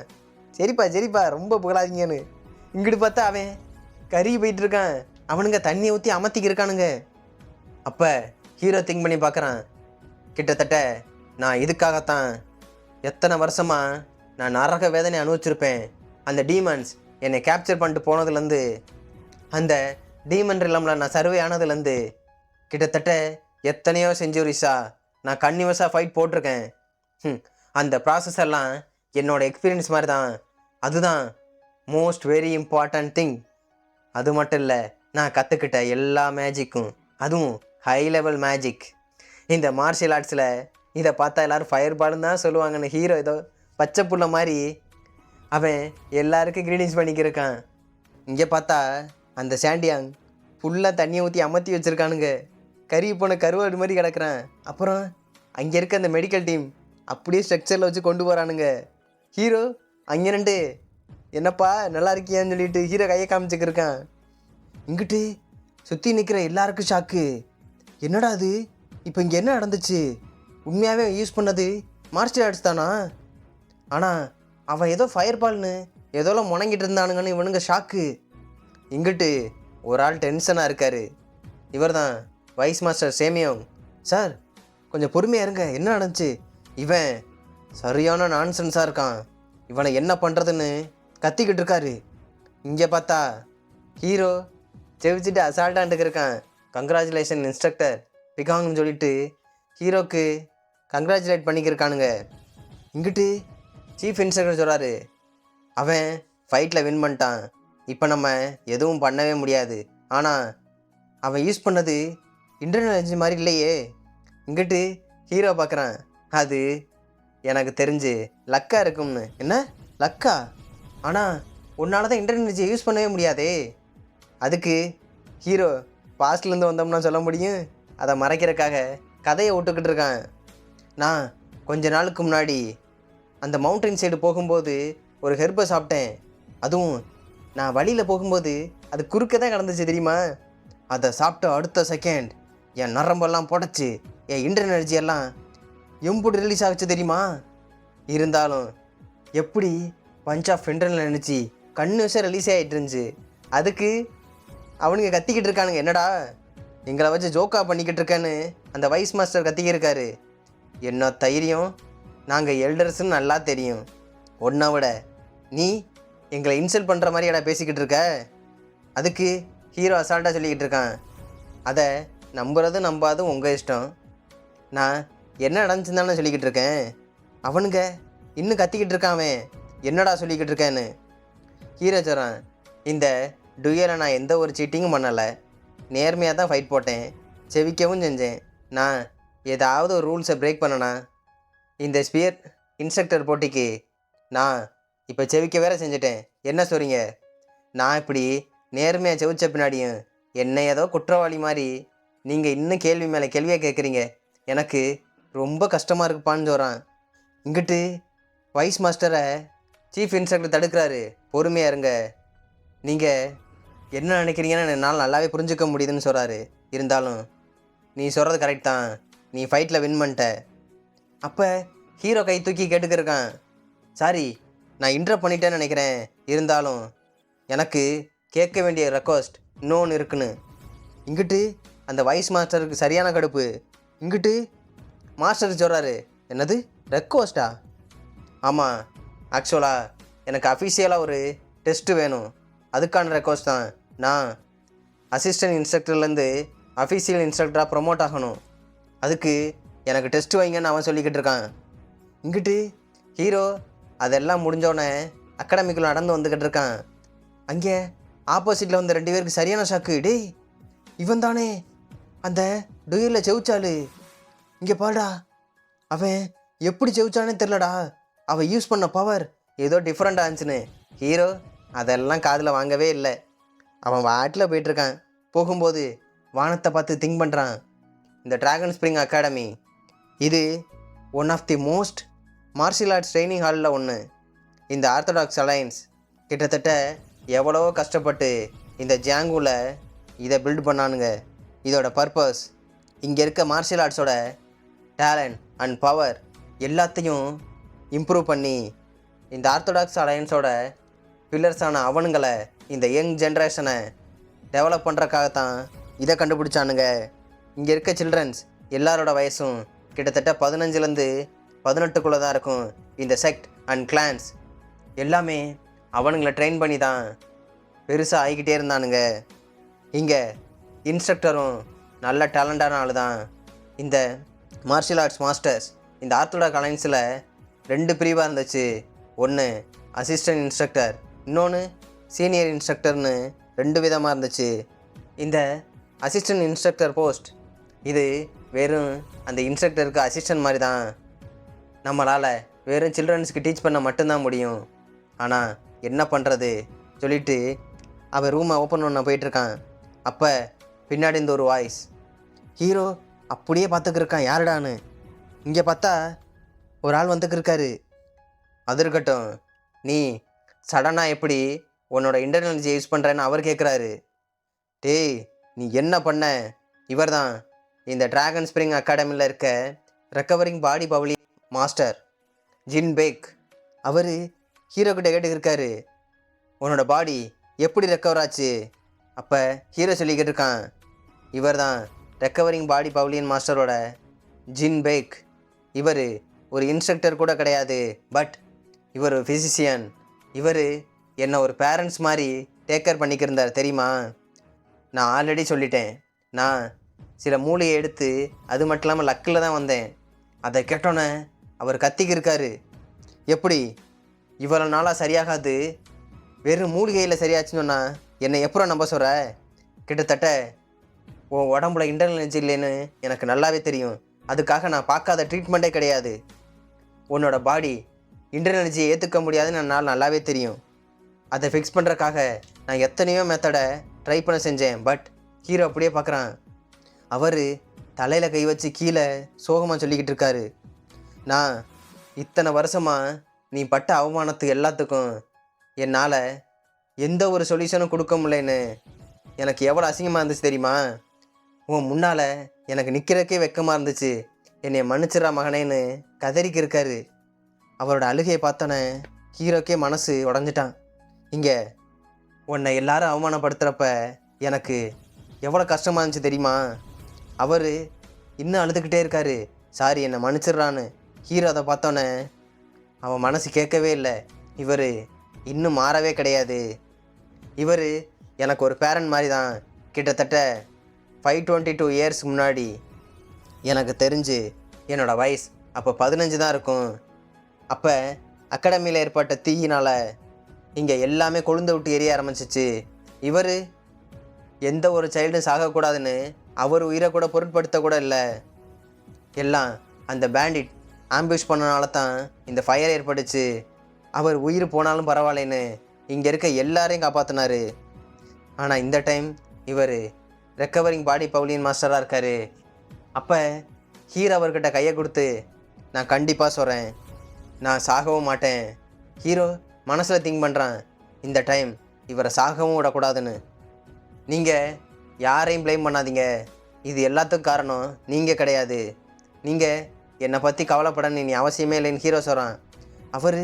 சரிப்பா சரிப்பா ரொம்ப புகழாதீங்கன்னு. இங்கிட்டு பார்த்தா அவன் கறி போயிட்டு இருக்கான். அவனுங்க தண்ணியை ஊற்றி அமர்த்திக்கிருக்கானுங்க. அப்போ ஹீரோ திங்க் பண்ணி பார்க்குறான், கிட்டத்தட்ட நான் இதுக்காகத்தான் எத்தனை வருஷமாக நான் நரக வேதனை அனுபவிச்சிருப்பேன். அந்த டீமன்ஸ் என்னை கேப்சர் பண்ணிட்டு போனதுலேருந்து, அந்த டீமன் ரிலமில் நான் சர்வே ஆனதுலேருந்து கிட்டத்தட்ட எத்தனையோ செஞ்சுரிஸாக நான் கன்னியூஸாக ஃபைட் போட்டிருக்கேன். அந்த ப்ராசஸ் எல்லாம் என்னோட எக்ஸ்பீரியன்ஸ் மாதிரி தான். அதுதான் மோஸ்ட் வெரி இம்பார்ட்டன்ட் திங். அது மட்டும் இல்லை, நான் கற்றுக்கிட்ட எல்லா மேஜிக்கும், அதுவும் ஹை லெவல் மேஜிக். இந்த மார்ஷியல் ஆர்ட்ஸில் இதை பார்த்தா எல்லோரும் ஃபயர் பால்னு தான் சொல்லுவாங்கன்னு ஹீரோ ஏதோ பச்சை புள்ள மாதிரி அவன் எல்லாருக்கும் கிரீடிங்ஸ் பண்ணிக்கிருக்கான். இங்கே பார்த்தா அந்த சாண்டியாங் ஃபுல்லாக தண்ணியை ஊற்றி அமர்த்தி வச்சுருக்கானுங்க. கறி போன கருவாடு மாதிரி கிடக்குறான். அப்புறம் அங்கே இருக்க அந்த மெடிக்கல் டீம் அப்படியே ஸ்ட்ரக்சரில் வச்சு கொண்டு போகிறானுங்க. ஹீரோ அங்கே ரெண்டு என்னப்பா நல்லா இருக்கியான்னு சொல்லிட்டு ஹீரோ கையை காமிச்சுக்கிருக்கான். இங்கிட்டு சுற்றி நிற்கிற எல்லாருக்கும் ஷாக்கு. என்னடா அது, இப்போ இங்கே என்ன நடந்துச்சு? உண்மையாகவே யூஸ் பண்ணது மார்ஷியல் ஆர்ட்ஸ் தானா? ஆனால் அவன் ஏதோ ஃபயர் பால்னு ஏதோலாம் முணங்கிட்டு இருந்தானுங்கன்னு இவனுங்க ஷாக்கு. இங்கிட்டு ஒரு ஆள் டென்ஷனாக இருக்கார். இவர் தான் வைஸ் மாஸ்டர் சேமியோங். சார் கொஞ்சம் பொறுமையாக இருங்க, என்ன நடந்துச்சு? இவன் சரியான நான்சென்ஸாக இருக்கான். இவனை என்ன பண்ணுறதுன்னு கத்திக்கிட்டு இருக்காரு. இங்கே பார்த்தா ஹீரோ செவிச்சிட்டு அசால்ட்டான்ட்டு இருக்கான். கங்க்ராச்சுலேஷன் இன்ஸ்ட்ரக்டர் பிகாங்னு சொல்லிட்டு ஹீரோக்கு கங்க்ராச்சுலேட் பண்ணிக்கிருக்கானுங்க. இங்கிட்டு சீஃப் இன்ஸ்ட்ரக்டர் சொல்கிறாரு, அவன் ஃபைட்டில் வின் பண்ணிட்டான், இப்போ நம்ம எதுவும் பண்ணவே முடியாது. ஆனால் அவன் யூஸ் பண்ணது இன்டர்னல் எனர்ஜி மாதிரி இல்லையே. இங்கிட்டு ஹீரோ பார்க்குறான், அது எனக்கு தெரிஞ்சு லக்கா இருக்கும்னு. என்ன லக்கா? ஆனால் உன்னால் தான் இன்டர்னல் எனர்ஜியை யூஸ் பண்ணவே முடியாதே. அதுக்கு ஹீரோ பாஸ்ட்லேருந்து வந்தோம்னா சொல்ல முடியும். அதை மறைக்கிறக்காக கதையை விட்டுக்கிட்டு இருக்கான். நான் கொஞ்ச நாளுக்கு முன்னாடி அந்த மவுண்டைன் சைடு போகும்போது ஒரு ஹெர்பை சாப்பிட்டேன். அதுவும் நான் வழியில் போகும்போது அது குறுக்க தான் கிடந்துச்சு தெரியுமா? அதை சாப்பிட்ட அடுத்த செகண்ட் என் நரம்பெல்லாம் புடச்சி என் இன்டர்னல் எனர்ஜியெல்லாம் எம்புட்டு ரிலீஸ் ஆகிச்சு தெரியுமா? இருந்தாலும் எப்படி பஞ்ச் ஆஃப் இன்டர்னல் எனர்ஜி கண்ணு விஷயம் ரிலீஸ் ஆகிட்டு இருந்துச்சு. அதுக்கு அவனுங்க கத்திக்கிட்டு இருக்கானுங்க, என்னடா எங்களை வச்சு ஜோக்கா பண்ணிக்கிட்டு இருக்கேன்னு அந்த வைஸ் மாஸ்டர் கத்திக்கிருக்காரு. என்ன தைரியம், நாங்கள் எல்டர்ஸ்ன்னு நல்லா தெரியும். ஒன்றை விட நீ எங்களை இன்சல்ட் பண்ணுற மாதிரி எடா பேசிக்கிட்டு இருக்க. அதுக்கு ஹீரோ அசால்ட்டாக சொல்லிக்கிட்டு இருக்கான், அதை நம்புறது நம்பாதும் உங்கள் இஷ்டம். நான் என்ன நடந்துச்சுன்னு தானே சொல்லிக்கிட்டு இருக்கேன். அவனுங்க இன்னும் கத்திக்கிட்டு இருக்கான், என்னடா சொல்லிக்கிட்டு இருக்கேன்னு. ஹீரோ சொல்கிறான், இந்த டுயலை நான் எந்த ஒரு சீட்டிங்கும் பண்ணலை, நேர்மையாக தான் ஃபைட் போட்டேன், செவிக்கவும் செஞ்சேன். நான் ஏதாவது ஒரு ரூல்ஸை பிரேக் பண்ணனா இந்த ஸ்பியர் இன்ஸ்ட்ரக்டர் போட்டிக்கு நான் இப்போ செவிக்க வேற செஞ்சுட்டேன். என்ன சொல்கிறீங்க? நான் இப்படி நேர்மையாக செவிச்ச பின்னாடியும் என்னை ஏதோ குற்றவாளி மாதிரி நீங்கள் இன்னும் கேள்வி மேலே கேள்வியாக கேட்குறீங்க. எனக்கு ரொம்ப கஷ்டமாக இருக்குப்பான்னு சொல்கிறான். இங்கிட்டு வைஸ் மாஸ்டரை சீஃப் இன்ஸ்ட்ரக்டர் தடுக்கிறாரு. பொறுமையாக இருங்க, நீங்கள் என்ன நினைக்கிறீங்கன்னு என்னால் நல்லாவே புரிஞ்சுக்க முடியுதுன்னு சொல்கிறாரு. இருந்தாலும் நீ சொல்கிறது கரெக்ட் தான், நீ ஃபைட்டில் வின் பண்ணிட்ட. அப்போ ஹீரோ கை தூக்கி கேட்டுக்கிருக்கான், சாரி நான் இன்டர் பண்ணிட்டேன்னு நினைக்கிறேன், இருந்தாலும் எனக்கு கேட்க வேண்டிய ரெக்வஸ்ட் இன்னொன்று இருக்குன்னு. இங்கிட்டு அந்த வைஸ் மாஸ்டருக்கு சரியான கடுப்பு. இங்கிட்டு மாஸ்டர் சொல்கிறாரு, என்னது ரெக்வஸ்ட்டா? ஆமாம், ஆக்சுவலாக எனக்கு அஃபிஷியலாக ஒரு டெஸ்ட்டு வேணும், அதுக்கான ரெக்வஸ்ட் தான். நான் அசிஸ்டன்ட் இன்ஸ்ட்ரக்டர்லேருந்து அஃபிஷியல் இன்ஸ்ட்ரக்டராக ப்ரொமோட் ஆகணும், அதுக்கு எனக்கு டெஸ்ட் வைங்கன்னு அவன் சொல்லிக்கிட்டு இருக்கான். இங்கிட்டு ஹீரோ அதெல்லாம் முடிஞ்சோடனே அகாடமிக்குள்ளே நடந்து வந்துக்கிட்டு இருக்கான். அங்கே ஆப்போசிட்டில் வந்த 2 பேருக்கு சரியான ஷாக்கு. டேய், இவன் தானே அந்த டுயலில் செவிச்சாலு, இங்கே பாடா, அவன் எப்படி செவிச்சானே தெரிலடா, அவன் யூஸ் பண்ண பவர் ஏதோ டிஃப்ரெண்ட்டாக இருந்துச்சுன்னு. ஹீரோ அதெல்லாம் காதில் வாங்கவே இல்லை. அவன் வாட்டில் போயிட்டுருக்கான். போகும்போது வானத்தை பார்த்து திங்க் பண்ணுறான். இந்த ட்ராகன் ஸ்ப்ரிங் அகாடமி இது one of the most martial arts training ஹாலில் ஒன்று. இந்த ஆர்த்தடாக்ஸ் அலையன்ஸ் கிட்டத்தட்ட எவ்வளவோ கஷ்டப்பட்டு இந்த ஜாங்குவில் இதை பில்ட் பண்ணானுங்க. இதோட பர்பஸ் இங்கே இருக்க மார்ஷியல் ஆர்ட்ஸோட டேலண்ட் அண்ட் பவர் எல்லாத்தையும் இம்ப்ரூவ் பண்ணி இந்த ஆர்த்தடாக்ஸ் அலையன்ஸோட பில்லர்ஸான அவனுங்களை இந்த யங் ஜென்ரேஷனை டெவலப் பண்ணுறக்காகத்தான் இதை கண்டுபிடிச்சானுங்க. இங்கே இருக்க சில்ட்ரன்ஸ் எல்லாரோட வயசும் கிட்டத்தட்ட 15லேருந்து 18க்குள்ளே தான் இருக்கும். இந்த செக்ட் அண்ட் கிளான்ஸ் எல்லாமே அவனுங்களை ட்ரெயின் பண்ணி தான் பெருசாக ஆகிக்கிட்டே இருந்தானுங்க. இங்கே இன்ஸ்ட்ரக்டரும் நல்ல டேலண்டான ஆள் தான். இந்த மார்ஷியல் ஆர்ட்ஸ் மாஸ்டர்ஸ் இந்த ஆர்த்தடாக்ஸ் அலைன்ஸில் 2 பிரிவாக இருந்துச்சு. ஒன்று அசிஸ்டன்ட் இன்ஸ்ட்ரக்டர், இன்னொன்று சீனியர் இன்ஸ்ட்ரக்டர்னு 2 விதமாக இருந்துச்சு. இந்த அசிஸ்டன்ட் இன்ஸ்ட்ரக்டர் போஸ்ட் இது வெறும் அந்த இன்ஸ்ட்ரக்டருக்கு அசிஸ்டன்ட் மாதிரி தான். நம்மளால் வெறும் சில்ட்ரன்ஸுக்கு டீச் பண்ண மட்டும்தான் முடியும். ஆனால் என்ன பண்ணுறது சொல்லிட்டு அவன் ரூமை ஓப்பன் பண்ண போயிட்டுருக்கான். அப்போ பின்னாடி இந்த ஒரு வாய்ஸ். ஹீரோ அப்படியே பார்த்துக்கிருக்கான், யாருடான்னு. இங்கே பார்த்தா ஒரு ஆள் வந்துக்கிருக்காரு. அது இருக்கட்டும், நீ சடனாக எப்படி உன்னோட இன்டர்னல்ஜி யூஸ் பண்ணுறேன்னு அவர் கேட்குறாரு. டேய், நீ என்ன பண்ண? இவர் தான் இந்த டிராகன் ஸ்ப்ரிங் அகாடமியில் இருக்க ரெக்கவரிங் பாடி பவுலி மாஸ்டர் ஜின் பேக். அவர் ஹீரோ கிட்ட கேட்டுக்கிருக்காரு, உன்னோட பாடி எப்படி ரெக்கவர் ஆச்சு? அப்போ ஹீரோ சொல்லிக்கிட்டு இருக்கான், இவர் தான் ரெக்கவரிங் பாடி பவுலியன் மாஸ்டரோட ஜின் பேக். இவர் ஒரு இன்ஸ்ட்ரக்டர் கூட கிடையாது, பட் இவர் ஒரு ஃபிசிஷியன். இவர் என்னை ஒரு பேரண்ட்ஸ் மாதிரி டேக் கேர் பண்ணிக்கிருந்தார் தெரியுமா? நான் ஆல்ரெடி சொல்லிட்டேன், நான் சில மூலிகை எடுத்து அது மட்டும் இல்லாமல் லக்கில் தான் வந்தேன். அதை கேட்டோன்னே அவர் கத்திக்கிருக்காரு. எப்படி இவ்வளோ நாளாக சரியாகாது, வெறும் மூலிகையில் சரியாச்சுன்னு சொன்னால் என்னை எப்பறம் நம்ப சொல்கிற? கிட்டத்தட்ட உன் உடம்புல இன்டர்னல் எனர்ஜி இல்லைன்னு எனக்கு நல்லாவே தெரியும். அதுக்காக நான் பார்க்காத ட்ரீட்மெண்ட்டே கிடையாது. உன்னோட பாடி இன்டர்னல் எனர்ஜியை ஏற்றுக்க முடியாதுன்னு என்னால் நல்லாவே தெரியும். அதை ஃபிக்ஸ் பண்ணுறக்காக நான் எத்தனையோ மெத்தடை ட்ரை பண்ண செஞ்சேன். பட் ஹீரோ அப்படியே பார்க்குறான். அவர் தலையில் கை வச்சு கீழே சோகமாக சொல்லிக்கிட்டு இருக்காரு, நான் இத்தனை வருஷமாக நீ பட்ட அவமானத்துக்கு எல்லாத்துக்கும் என்னால் எந்த ஒரு சொல்யூஷனும் கொடுக்க முடியலன்னு எனக்கு எவ்வளோ அசிங்கமாக இருந்துச்சு தெரியுமா? உன் முன்னால் எனக்கு நிற்கிறக்கே வெக்கமாக இருந்துச்சு. என்னை மன்னிச்சிடா மகனேன்னு கதறிக்கு இருக்காரு. அவரோட அழுகையை பார்த்தோன்னே ஹீரோக்கே மனசு உடஞ்சிட்டான். இங்கே உன்னை எல்லாரும் அவமானப்படுத்துகிறப்ப எனக்கு எவ்வளோ கஷ்டமாக இருந்துச்சு தெரியுமா? அவர் இன்னும் அழுதுகிட்டே இருக்காரு, சாரி என்னை மன்னிச்சிட்றான்னு. ஹீரோ அதை பார்த்தோன்னே அவன் மனசு கேட்கவே இல்லை. இவர் இன்னும் மாறவே கிடையாது. இவர் எனக்கு ஒரு பேரண்ட் மாதிரி தான். கிட்டத்தட்ட 522 இயர்ஸ் முன்னாடி எனக்கு தெரிஞ்சு என்னோடய வயசு அப்போ 15 தான் இருக்கும். அப்போ அகாடமியில் ஏற்பட்ட தீயினால் இங்கே எல்லாமே கொழுந்து விட்டு எரிய ஆரம்பிச்சிச்சு. இவர் எந்த ஒரு சைல்டும் சாகக்கூடாதுன்னு அவர் உயிரை கூட பொருட்படுத்த கூட இல்லை. எல்லாம் அந்த பேண்டிட் ஆம்பியூஷ் பண்ணனால தான் இந்த ஃபயர் ஏற்பட்டுச்சு. அவர் உயிர் போனாலும் பரவாயில்லைன்னு இங்கே இருக்க எல்லாரையும் காப்பாற்றினார். ஆனால் இந்த டைம் இவர் ரெக்கவரிங் பாடி பவுலியன் மாஸ்டராக இருக்கார். அப்போ ஹீரோ அவர்கிட்ட கையை கொடுத்து, நான் கண்டிப்பாக சொல்கிறேன், நான் சாகவும் மாட்டேன். ஹீரோ மனசில் திங்க் பண்ணுறான், இந்த டைம் இவரை சாகவும் விடக்கூடாதுன்னு. நீங்கள் யாரையும் ப்ளேம் பண்ணாதீங்க, இது எல்லாத்துக்கும் காரணம் நீங்கள் கிடையாது. நீங்கள் என்னை பற்றி கவலைப்படன்னு நீ அவசியமே இல்லைன்னு ஹீரோ சொல்கிறான். அவர்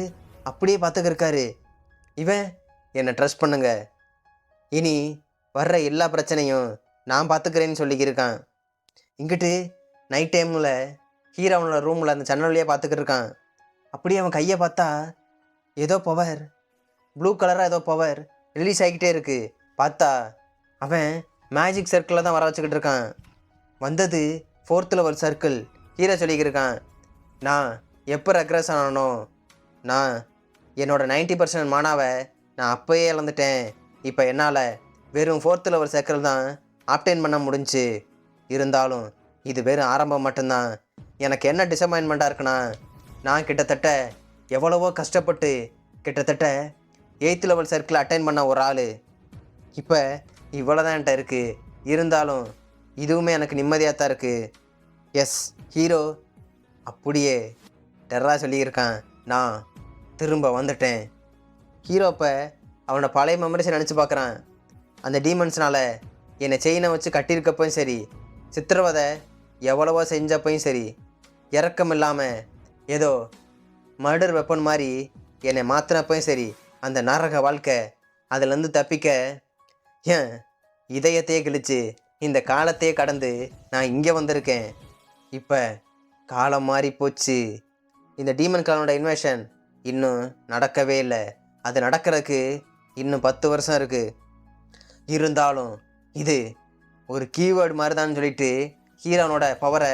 அப்படியே பார்த்துக்கிருக்காரு. இவன் என்னை ட்ரஸ்ட் பண்ணுங்க, இனி வர்ற எல்லா பிரச்சனையும் நான் பார்த்துக்கிறேன்னு சொல்லிக்கிருக்கான். இங்கிட்டு நைட் டைமில் ஹீரோ அவனோட ரூமில் அந்த ஜன்னல் வழியாக பார்த்துக்கிட்டு இருக்கான். அப்படியே அவன் கையை பார்த்தா ஏதோ பவர், ப்ளூ கலராக ஏதோ பவர் ரிலீஸ் ஆகிக்கிட்டே இருக்குது. பார்த்தா அவன் மேஜிக் சர்க்கிளில் தான் வர வச்சுக்கிட்டு இருக்கான். வந்தது 4th லெவல் சர்க்கிள். ஹீரோ சொல்லிக்கிருக்கான், நான் எப்போ ரெக்ரஸ் ஆனோ, நான் என்னோடய 90% மானாவை நான் அப்போயே இழந்துட்டேன். இப்போ என்னால் வெறும் 4th லெவல் சர்க்கிள் தான் ஆப்டைன் பண்ண முடிஞ்சு. இருந்தாலும் இது வெறும் ஆரம்பம் மட்டும்தான். எனக்கு என்ன டிசப்பாயின்மெண்ட்டாக இருக்குன்னா, நான் கிட்டத்தட்ட எவ்வளவோ கஷ்டப்பட்டு கிட்டத்தட்ட 8th லெவல் சர்க்கிள் அட்டைன் பண்ண ஒரு ஆள் இப்போ இவ்வளோ தான் என்கிட்ட இருக்குது. இருந்தாலும் இதுவுமே எனக்கு நிம்மதியாக தான் இருக்குது. எஸ், ஹீரோ அப்படியே டெர்ராக சொல்லியிருக்கான், நான் திரும்ப வந்துட்டேன். ஹீரோ இப்போ அவனோட பழைய மெமரிஸை நினச்சி பார்க்குறான். அந்த டீமன்ஸ்னால் என்னை செயினை வச்சு கட்டியிருக்கப்பையும் சரி, சித்திரவதை எவ்வளவோ செஞ்சப்பையும் சரி, இறக்கம் இல்லாமல் ஏதோ மர்டர் வெப்பன் மாதிரி என்னை மாற்றினப்பையும் சரி, அந்த நரக வாழ்க்கை அதிலேருந்து தப்பிக்க ஏன் இதயத்தையே கிழிச்சு இந்த காலத்தையே கடந்து நான் இங்கே வந்திருக்கேன். இப்போ காலம் மாறி போச்சு. இந்த டீமன் கிளானோட இன்வேஷன் இன்னும் நடக்கவே இல்லை. அது நடக்கிறதுக்கு இன்னும் 10 வருஷம் இருக்குது. இருந்தாலும் இது ஒரு கீவேர்டு மாதிரி தான் சொல்லிட்டு ஹீரோனோட பவரை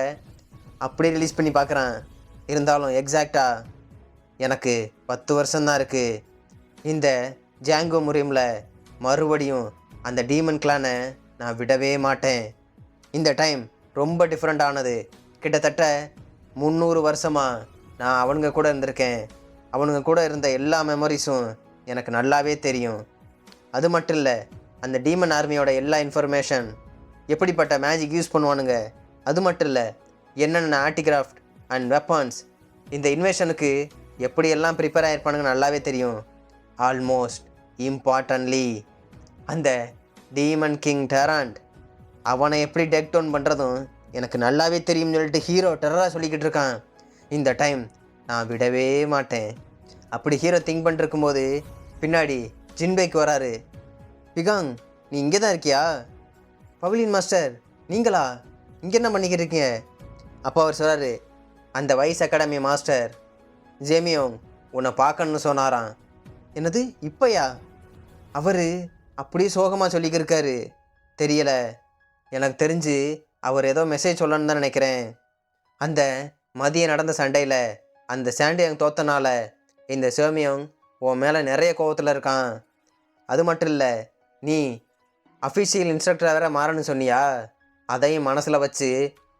அப்படியே ரிலீஸ் பண்ணி பார்க்குறான். இருந்தாலும் எக்ஸாக்டாக எனக்கு 10 வருஷம்தான் இருக்குது. இந்த ஜாங்கோ முரியமில் மறுபடியும் அந்த டீமன் கிளானை நான் விடவே மாட்டேன். இந்த டைம் ரொம்ப டிஃப்ரெண்ட் ஆனது. கிட்டத்தட்ட 300 வருஷமாக நான் அவனுங்க கூட இருந்திருக்கேன். அவனுங்க கூட இருந்த எல்லா மெமரிஸும் எனக்கு நல்லாவே தெரியும். அது மட்டும் இல்லை, அந்த டீமன் ஆர்மியோட எல்லா இன்ஃபர்மேஷன், எப்படிப்பட்ட மேஜிக் யூஸ் பண்ணுவானுங்க, அது மட்டும் இல்லை என்னென்ன ஆர்டிகிராஃப்ட் அண்ட் வெப்பன்ஸ் இந்த இன்வேஷனுக்கு எப்படியெல்லாம் ப்ரிப்பேர் ஆகிருப்பானுங்க நல்லாவே தெரியும். ஆல்மோஸ்ட் இம்பார்ட்டன்ட்லி அந்த டீமன் கிங் டெராண்ட் அவனை எப்படி டெக் டவுன் பண்ணுறதும் எனக்கு நல்லாவே தெரியும்னு சொல்லிட்டு ஹீரோ டெரராக சொல்லிக்கிட்டு இருக்கான். இந்த டைம் நான் விடவே மாட்டேன். அப்படி ஹீரோ திங்க் பண்ணிட்டு இருக்கும்போது பின்னாடி ஜின்பேக்கு வராரு. பிகாங், நீ இங்கே தான் இருக்கியா? பவிலியன் மாஸ்டர், நீங்களா? இங்கே என்ன பண்ணிக்கிட்டு இருக்கீங்க? அப்போ அவர் சொல்கிறாரு, அந்த வைஸ் அகாடமி மாஸ்டர் ஜேமியோங் உன்னை பார்க்கணுன்னு சொன்னாராம். என்னது இப்போயா? அவர் அப்படியே சோகமாக சொல்லிக்கிருக்காரு. தெரியலை, எனக்கு தெரிஞ்சு அவர் ஏதோ மெசேஜ் சொல்லணுன்னு தான் நினைக்கிறேன். அந்த மதியம் நடந்த சண்டையில் அந்த சாண்டியாங் தோத்தனால இந்த சேமியோங் உன் மேலே நிறைய கோவத்தில் இருக்கான். அது மட்டும் இல்லை, நீ அஃபிஷியல் இன்ஸ்ட்ரக்டராக வேறு மாறணும்னு சொன்னியா? அதையும் மனசில் வச்சு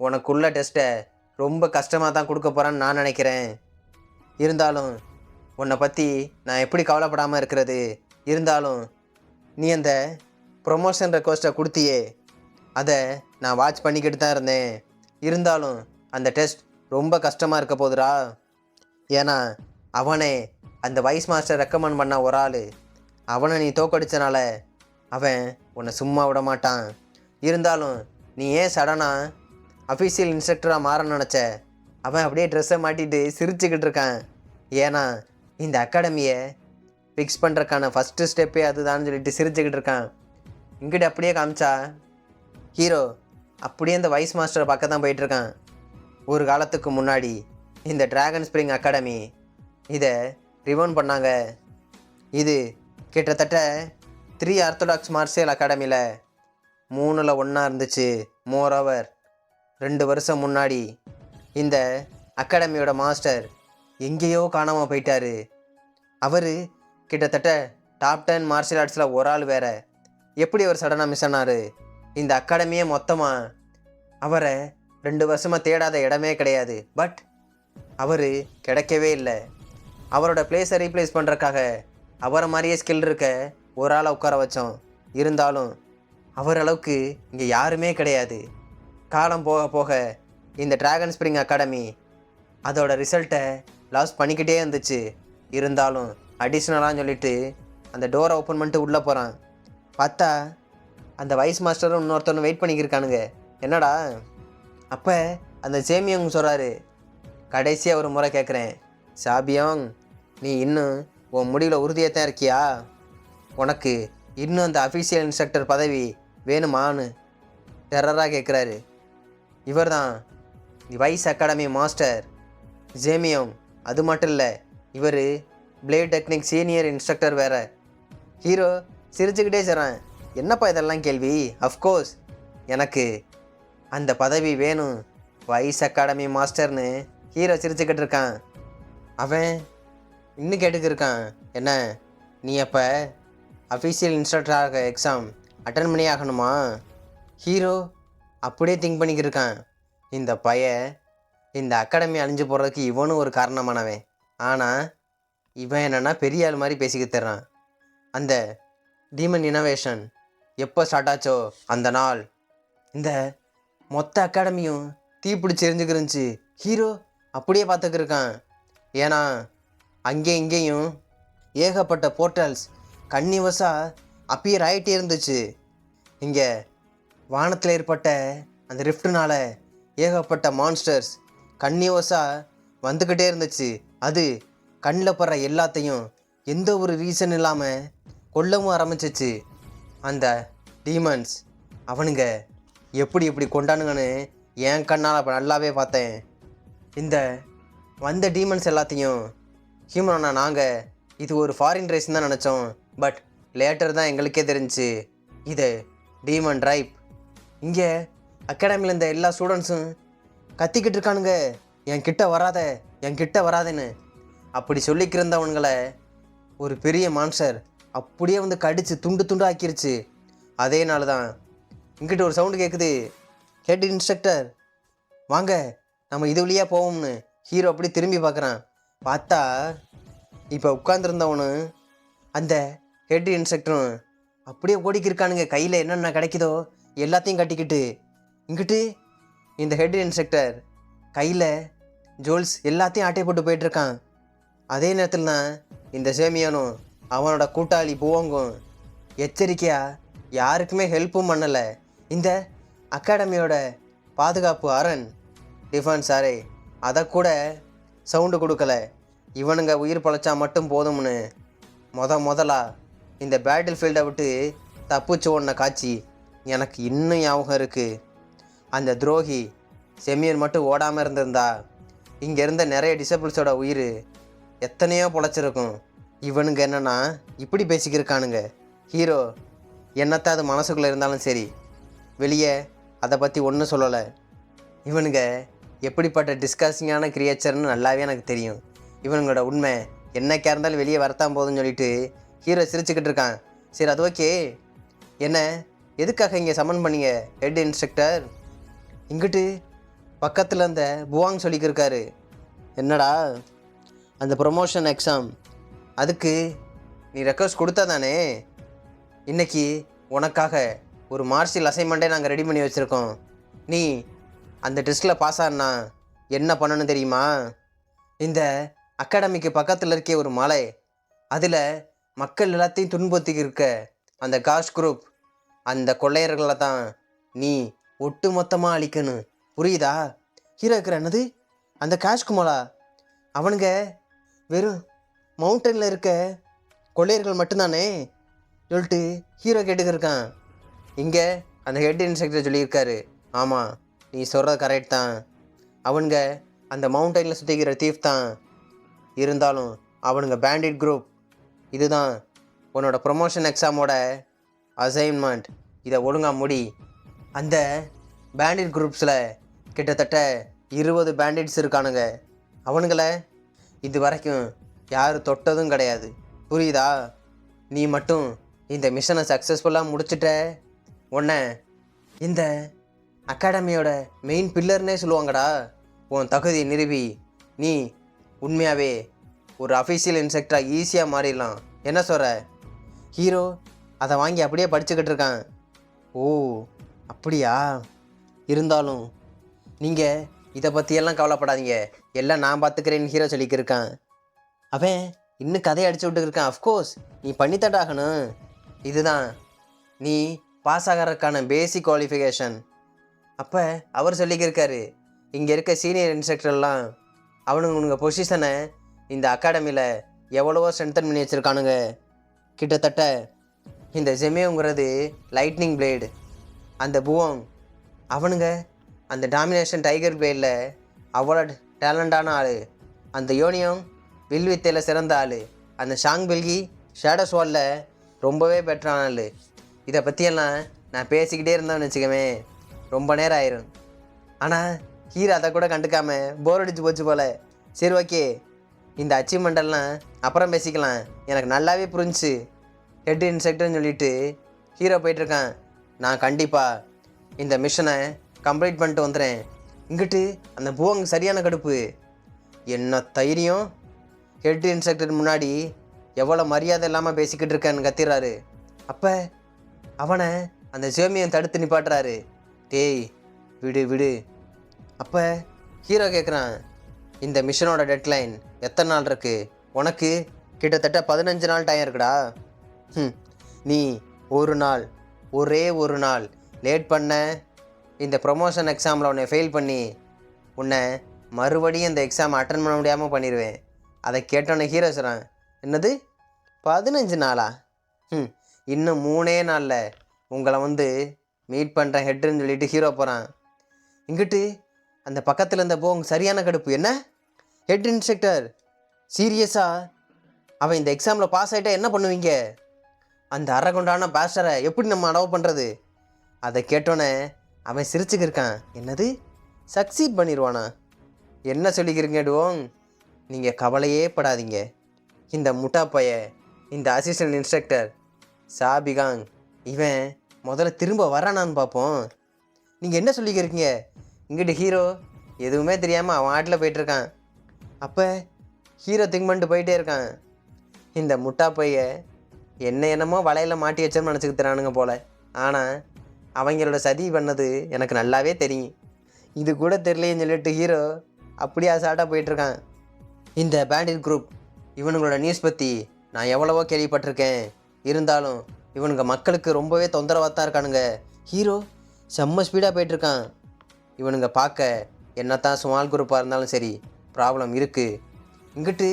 உனக்குள்ள டெஸ்ட்டை ரொம்ப கஷ்டமாக தான் கொடுக்க போகிறான்னு நான் நினைக்கிறேன். இருந்தாலும் உன்னை பற்றி நான் எப்படி கவலைப்படாமல் இருக்கிறது? இருந்தாலும் நீ அந்த ப்ரொமோஷன் ரெக்வஸ்ட்டை கொடுத்தியே, அதை நான் வாட்ச் பண்ணிக்கிட்டு தான் இருந்தேன். இருந்தாலும் அந்த டெஸ்ட் ரொம்ப கஷ்டமாக இருக்க போதுரா. ஏன்னா அவனே அந்த வைஸ் மாஸ்டர் ரெக்கமெண்ட் பண்ண ஒரு ஆள். அவனை நீ தோக்கடிச்சனால அவன் உன்னை சும்மா விட மாட்டான். இருந்தாலும் நீ ஏன் சடனாக அஃபிஷியல் இன்ஸ்ட்ரக்டராக மாறன்னு நினச்ச? அவன் அப்படியே ட்ரெஸ்ஸை மாட்டிட்டு சிரிச்சுக்கிட்டு இருக்கான். ஏன்னா இந்த அகாடமியை ஃபிக்ஸ் பண்ணுறக்கான ஃபஸ்ட்டு ஸ்டெப்பே அதுதான்னு சொல்லிட்டு சிரிச்சுக்கிட்டு இருக்கான். இங்கிட்ட அப்படியே காமிச்சா ஹீரோ அப்படியே இந்த வைஸ் மாஸ்டரை பக்கம் தான் போயிட்டுருக்கான். ஒரு காலத்துக்கு முன்னாடி இந்த டிராகன் ஸ்ப்ரிங் அகாடமி இதை ரிவோன் பண்ணாங்க. இது கிட்டத்தட்ட 3 ஆர்த்தடாக்ஸ் மார்ஷியல் அகாடமியில் 3ல் ஒன்றா இருந்துச்சு. மோரோவர் 2 வருஷம் முன்னாடி இந்த அகாடமியோட மாஸ்டர் எங்கேயோ காணாமல் போயிட்டார். அவர் கிட்டத்தட்ட டாப் 10 மார்ஷியல் ஆர்ட்ஸில் ஒரு ஆள் வேறு. எப்படி அவர் சடனாக மிஸ் ஆனார்? இந்த அகாடமியே மொத்தமாக அவரை 2 வருஷமாக தேடாத இடமே கிடையாது. பட் அவர் கிடைக்கவே இல்லை. அவரோட பிளேஸை ரீப்ளேஸ் பண்ணுறக்காக அவரை மாதிரியே ஸ்கில் இருக்க ஒரு ஆளை உட்கார வச்சோம். இருந்தாலும் அவர் அளவுக்கு இங்கே யாருமே கிடையாது. காலம் போக போக இந்த டிராகன் ஸ்ப்ரிங் அகாடமி அதோட ரிசல்ட்டை லாஸ் பண்ணிக்கிட்டே இருந்துச்சு. இருந்தாலும் அடிஷ்னலான்னு சொல்லிட்டு அந்த டோரை ஓப்பன் பண்ணிட்டு உள்ளே போகிறான். பார்த்தா அந்த வைஸ் மாஸ்டரும் இன்னொருத்தவனும் வெயிட் பண்ணிக்கிருக்கானுங்க. என்னடா? அப்போ அந்த ஜேமியோங் சொல்கிறாரு, கடைசியாக ஒரு முறை கேட்குறேன், சாபியோங், நீ இன்னும் உன் முடிவில் உறுதியாக தான் இருக்கியா? உனக்கு இன்னும் அந்த அஃபிஷியல் இன்ஸ்ட்ரக்டர் பதவி வேணுமான்னு டெரராக கேட்குறாரு. இவர் தான் வைஸ் அகாடமி மாஸ்டர் ஜேமியோங். அது மட்டும் இல்லை, இவர் பிளேட் டெக்னிக் சீனியர் இன்ஸ்ட்ரக்டர் வேறு. ஹீரோ சிரிச்சுக்கிட்டே சொல்கிறான், என்னப்பா இதெல்லாம் கேள்வி? அஃப்கோர்ஸ் எனக்கு அந்த பதவி வேணும், வைஸ் அகாடமி மாஸ்டர்னு ஹீரோ சிரிச்சுக்கிட்டு இருக்கான். அவன் இன்னும் கேட்டுக்கிருக்கான், என்ன நீ அப்போ அஃபிஷியல் இன்ஸ்ட்ரக்டராக எக்ஸாம் அட்டன் பண்ணி ஆகணுமா? ஹீரோ அப்படியே திங்க் பண்ணிக்கிருக்கான், இந்த இந்த அகாடமி அழிஞ்சு போகிறதுக்கு இவனும் ஒரு காரணமானவன். ஆனால் இவன் என்னென்னா பெரிய ஆள் மாதிரி பேசிக்கிட்டு தர்றான். அந்த டீமன் இனோவேஷன் எப்போ ஸ்டார்ட் ஆச்சோ அந்த நாள் இந்த மொத்த அகாடமியும் தீப்பிடிச்சு எரிஞ்சுக்கிருந்துச்சு. ஹீரோ அப்படியே பார்த்துக்கிருக்கான். ஏன்னா அங்கே இங்கேயும் ஏகப்பட்ட போர்ட்டல்ஸ் கன்னிவஸாக அப்பியர் ஆகிட்டே இருந்துச்சு. இங்கே வானத்தில் ஏற்பட்ட அந்த ரிஃப்ட்னால ஏகப்பட்ட மான்ஸ்டர்ஸ் கன்னிவஸாக வந்துக்கிட்டே இருந்துச்சு. அது கண்ணில் படுற எல்லாத்தையும் எந்த ஒரு ரீசன் இல்லாமல் கொல்லவும் ஆரம்பிச்சிச்சு. அந்த டீமன்ஸ் அவனுங்க எப்படி எப்படி கொண்டானுங்கன்னு என் கண்ணால் அப்போ நல்லாவே பார்த்தேன். இந்த வந்த டீமன்ஸ் எல்லாத்தையும் ஹியூமனான நாங்கள் இது ஒரு ஃபாரின் ரேஸ்ன்னு தான் நினச்சோம். பட் லேட்டர் தான் எங்களுக்கே தெரிஞ்சிச்சு இது டீமன் ட்ரைப். இங்கே அகாடமியில் இருந்த எல்லா ஸ்டூடெண்ட்ஸும் கத்திக்கிட்டு இருக்கானுங்க, என் கிட்ட வராதேன்னு. அப்படி சொல்லிக்கிருந்தவன்களை ஒரு பெரிய மான்ஸ்டர் அப்படியே வந்து கடித்து துண்டு துண்டு ஆக்கிருச்சு. அதேனால தான் இங்கிட்ட ஒரு சவுண்டு கேட்குது, ஹெட் இன்ஸ்ட்ரக்டர் வாங்க நம்ம இது வழியாக போவோம்னு. ஹீரோ அப்படி திரும்பி பார்க்குறான். பார்த்தா இப்போ உட்காந்துருந்தவனு அந்த ஹெட் இன்ஸ்ட்ரக்டரும் அப்படியே ஓடிக்கிருக்கானுங்க. கையில் என்னென்ன கிடைக்குதோ எல்லாத்தையும் கட்டிக்கிட்டு. இங்கிட்டு இந்த ஹெட் இன்ஸ்ட்ரக்டர் கையில் ஜுவல்ஸ் எல்லாத்தையும் ஆட்டை போட்டு போயிட்டுருக்கான். அதே நேரத்தில் தான் இந்த சேமியானும் அவனோட கூட்டாளி புவங்கும் எச்சரிக்கையாக யாருக்குமே ஹெல்ப்பும் பண்ணலை. இந்த அகாடமியோட பாதுகாப்பு அரண் டிஃபென்ஸ் அறை அதை கூட சவுண்டு கொடுக்கல. இவனுங்க உயிர் பழைச்சா மட்டும் போதும்னு முதலாக இந்த பேட்டில் ஃபீல்டை விட்டு தப்பிச்சு ஓடின காட்சி எனக்கு இன்னும் ஞாபகம் இருக்குது. அந்த துரோகி செமியன் மட்டும் ஓடாமல் இருந்திருந்தா இங்கே இருந்த நிறைய டிசபிள்ஸோட உயிர் எத்தனையோ பொழைச்சிருக்கும். இவனுங்க என்னன்னா இப்படி பேசிக்கிருக்கானுங்க. ஹீரோ என்னத்தை அது மனசுக்குள்ளே இருந்தாலும் சரி, வெளியே அதை பற்றி ஒன்றும் சொல்லலை. இவனுங்க எப்படிப்பட்ட டிஸ்கஸிங்கான கிரியேச்சர்னு நல்லாவே எனக்கு தெரியும். இவனுங்களோட உண்மை என்னைக்கா இருந்தாலும் வெளியே வரத்தான் போதுன்னு சொல்லிட்டு ஹீரோ சிரிச்சுக்கிட்டு இருக்கான். சரி அது ஓகே, என்ன எதுக்காக இங்கே சம்மன் பண்ணீங்க ஹெட் இன்ஸ்ட்ரக்டர்? இங்கிட்டு பக்கத்தில் அந்த புவாங் சொல்லிக்கிருக்காரு, என்னடா அந்த ப்ரொமோஷன் எக்ஸாம் அதுக்கு நீ ரெக்வஸ்ட் கொடுத்தா தானே? இன்றைக்கி உனக்காக ஒரு மார்ஷியல் அசைன்மெண்ட்டே நாங்கள் ரெடி பண்ணி வச்சுருக்கோம். நீ அந்த டெஸ்ட்டில் பாஸ் ஆனா என்ன பண்ணணும் தெரியுமா? இந்த அகாடமிக்கு பக்கத்தில் இருக்க ஒரு மலை, அதில் மக்கள் எல்லாத்தையும் துன்புறுத்தி இருக்க அந்த காஷ் குரூப், அந்த கொள்ளையர்களை தான் நீ ஒட்டு மொத்தமாக அழிக்கணும். புரியுதா? ஹீரோ இருக்கிற என்னது அந்த காஷ் குமலா? அவனுங்க வெறும் மவுண்டனில் இருக்க கொள்ளையர்கள் மட்டும்தானே சொல்லிட்டு ஹீரோ கேட்டுக்கிருக்கான். இங்கே அந்த ஹெட் இன்ஸ்ட்ரக்டர் சொல்லியிருக்காரு, ஆமாம் நீ சொல்கிறது கரெக்ட் தான். அவனுங்க அந்த மவுண்டனில் சுற்றிக்கிற தீஃப் தான். இருந்தாலும் அவனுங்க பேண்டிட் குரூப். இதுதான் உன்னோட ப்ரொமோஷன் எக்ஸாமோட அசைன்மெண்ட். இதை ஒழுங்காக முடி. அந்த பேண்டிட் குரூப்ஸில் கிட்டத்தட்ட 20 பேண்டிட்ஸ் இருக்கானுங்க. அவனுங்களை இது வரைக்கும் யாரும் தொட்டதும் கிடையாது. புரியுதா? நீ மட்டும் இந்த மிஷனை சக்ஸஸ்ஃபுல்லாக முடிச்சிட்ட உன்னை இந்த அகாடமியோட மெயின் பில்லர்னே சொல்லுவாங்கடா. உன் தகுதி நிறுவி நீ உண்மையாகவே ஒரு அஃபீஷியல் இன்ஸ்ட்ரக்டராக ஈஸியாக மாறிடலாம். என்ன சொல்கிற? ஹீரோ அதை வாங்கி அப்படியே படிச்சுக்கிட்டு இருக்கான். ஓ அப்படியா? இருந்தாலும் நீங்கள் இதை பற்றியெல்லாம் கவலைப்படாதீங்க, எல்லாம் நான் பார்த்துக்கிறேன்னு ஹீரோ சொல்லிக்கிருக்கான். அவன் இன்னும் கதையை அடிச்சு விட்டுருக்கான். அஃப்கோர்ஸ் நீ பண்ணித்தட்டாகணும். இதுதான் நீ பாஸ் ஆகிறதுக்கான பேசிக் குவாலிஃபிகேஷன். அப்போ அவர் சொல்லிக்கிருக்காரு, இங்கே இருக்க சீனியர் இன்ஸ்ட்ரக்டர்லாம் அவனுங்க பொசிஷனை இந்த அகாடமியில் எவ்வளவோ ஸ்ட்ரென்தன் பண்ணி வச்சுருக்கானுங்க. கிட்டத்தட்ட இந்த ஜெமியோங்கிறது லைட்னிங் பிளேடு, அந்த புவோங் அவனுங்க அந்த டாமினேஷன் டைகர் பிளேடில் அவ்வளோ டேலண்டான ஆள், அந்த யோனியம் வில்வித்தையில் சிறந்த ஆள், அந்த ஷாங் பில்கி ஷேடோ ஸ்வாலில் ரொம்பவே பெட்டரான ஆள். இதை பற்றியெல்லாம் நான் பேசிக்கிட்டே இருந்தேன்னு வச்சுக்கவே ரொம்ப நேரம் ஆயிரும். ஆனால் ஹீரோ அதை கூட கண்டுக்காமல் போர் அடிச்சு போச்சு போல். சரி ஓகே, இந்த அச்சீவ்மெண்டெல்லாம் அப்புறம் பேசிக்கலாம், எனக்கு நல்லாவே புரிஞ்சுச்சு ஹெட் இன்ஸ்ட்ரக்டர்னு சொல்லிட்டு ஹீரோ போயிட்டுருக்கான். நான் கண்டிப்பாக இந்த மிஷனை கம்ப்ளீட் பண்ணிட்டு வந்துடுறேன். இங்கிட்டு அந்த புவங்க சரியான கடுப்பு. என்ன தைரியம், ஹெட் இன்ஸ்ட்ரக்டர் முன்னாடி எவ்வளோ மரியாதை இல்லாமல் பேசிக்கிட்டு இருக்கேன்னு கத்திடுறாரு. அப்போ அவனை அந்த ஜேமியன் தடுத்து நிப்பாட்டுறாரு. டேய் விடு விடு. அப்போ ஹீரோ கேட்குறான், இந்த மிஷனோட டெட்லைன் எத்தனை நாள் இருக்குது? உனக்கு கிட்டத்தட்ட 15 நாள் டைம் இருக்குடா. நீ ஒரு நாள், ஒரே ஒரு நாள் லேட் பண்ண இந்த ப்ரொமோஷன் எக்ஸாமில் உன்னை ஃபெயில் பண்ணி உன்னை மறுபடியும் இந்த எக்ஸாம் அட்டன் பண்ண முடியாமல் பண்ணிடுவேன். அதை கேட்டோன்னே ஹீரோ சொல்கிறான், என்னது 15 நாளா? இன்னும் 3 நாளில் உங்களை வந்து மீட் பண்ணுறேன் ஹெட்டுன்னு சொல்லிட்டு ஹீரோ போகிறான். இங்கிட்டு அந்த பக்கத்தில் இருந்த போங்க சரியான கடுப்பு. என்ன ஹெட் இன்ஸ்ட்ரக்டர் சீரியஸாக? அவன் இந்த எக்ஸாமில் பாஸ் ஆகிட்டா என்ன பண்ணுவீங்க? அந்த அரகொண்டான பாஸ்டரை எப்படி நம்ம அலோவ் பண்ணுறது? அதை கேட்டோன்னே அவன் சிரிச்சுக்கிருக்கான். என்னது சக்சீட் பண்ணிடுவானா? என்ன சொல்லிக்கிறீங்க டுவோங்? நீங்கள் கவலையே படாதீங்க. இந்த முட்டா பைய, இந்த அசிஸ்டன்ட் இன்ஸ்ட்ரக்டர் சாபிகாங், இவன் முதல்ல திரும்ப வரானான்னு பார்ப்போம். நீங்கள் என்ன சொல்லிக்கிறீங்க? இங்கிட்டு ஹீரோ எதுவுமே தெரியாமல் அவன் ஆட்டில் போயிட்டுருக்கான். அப்போ ஹீரோ திங்க் பண்ணிட்டு போயிட்டே இருக்கான். இந்த முட்டா பைய என்னமோ வலையில் மாட்டி வச்சோம்னு நினச்சிக்கிட்டுறானுங்க போல். ஆனால் அவங்களோட சதி பண்ணது எனக்கு நல்லாவே தெரியும். இது கூட தெரியலேன்னு சொல்லிட்டு ஹீரோ அப்படியே அசால்ட்டாக போயிட்டுருக்கான். இந்த பேண்டிட் குரூப் இவனுங்களோட நியூஸ் பற்றி நான் எவ்வளவோ கேள்விப்பட்டிருக்கேன். இருந்தாலும் இவனுங்க மக்களுக்கு ரொம்பவே தொந்தரவாக தான் இருக்கானுங்க. ஹீரோ செம்ம ஸ்பீடாக போயிட்டுருக்கான். இவனுங்க பார்க்க என்னத்தான் ஸ்மால் குரூப்பாக இருந்தாலும் சரி, ப்ராப்ளம் இருக்குது. இங்கிட்டு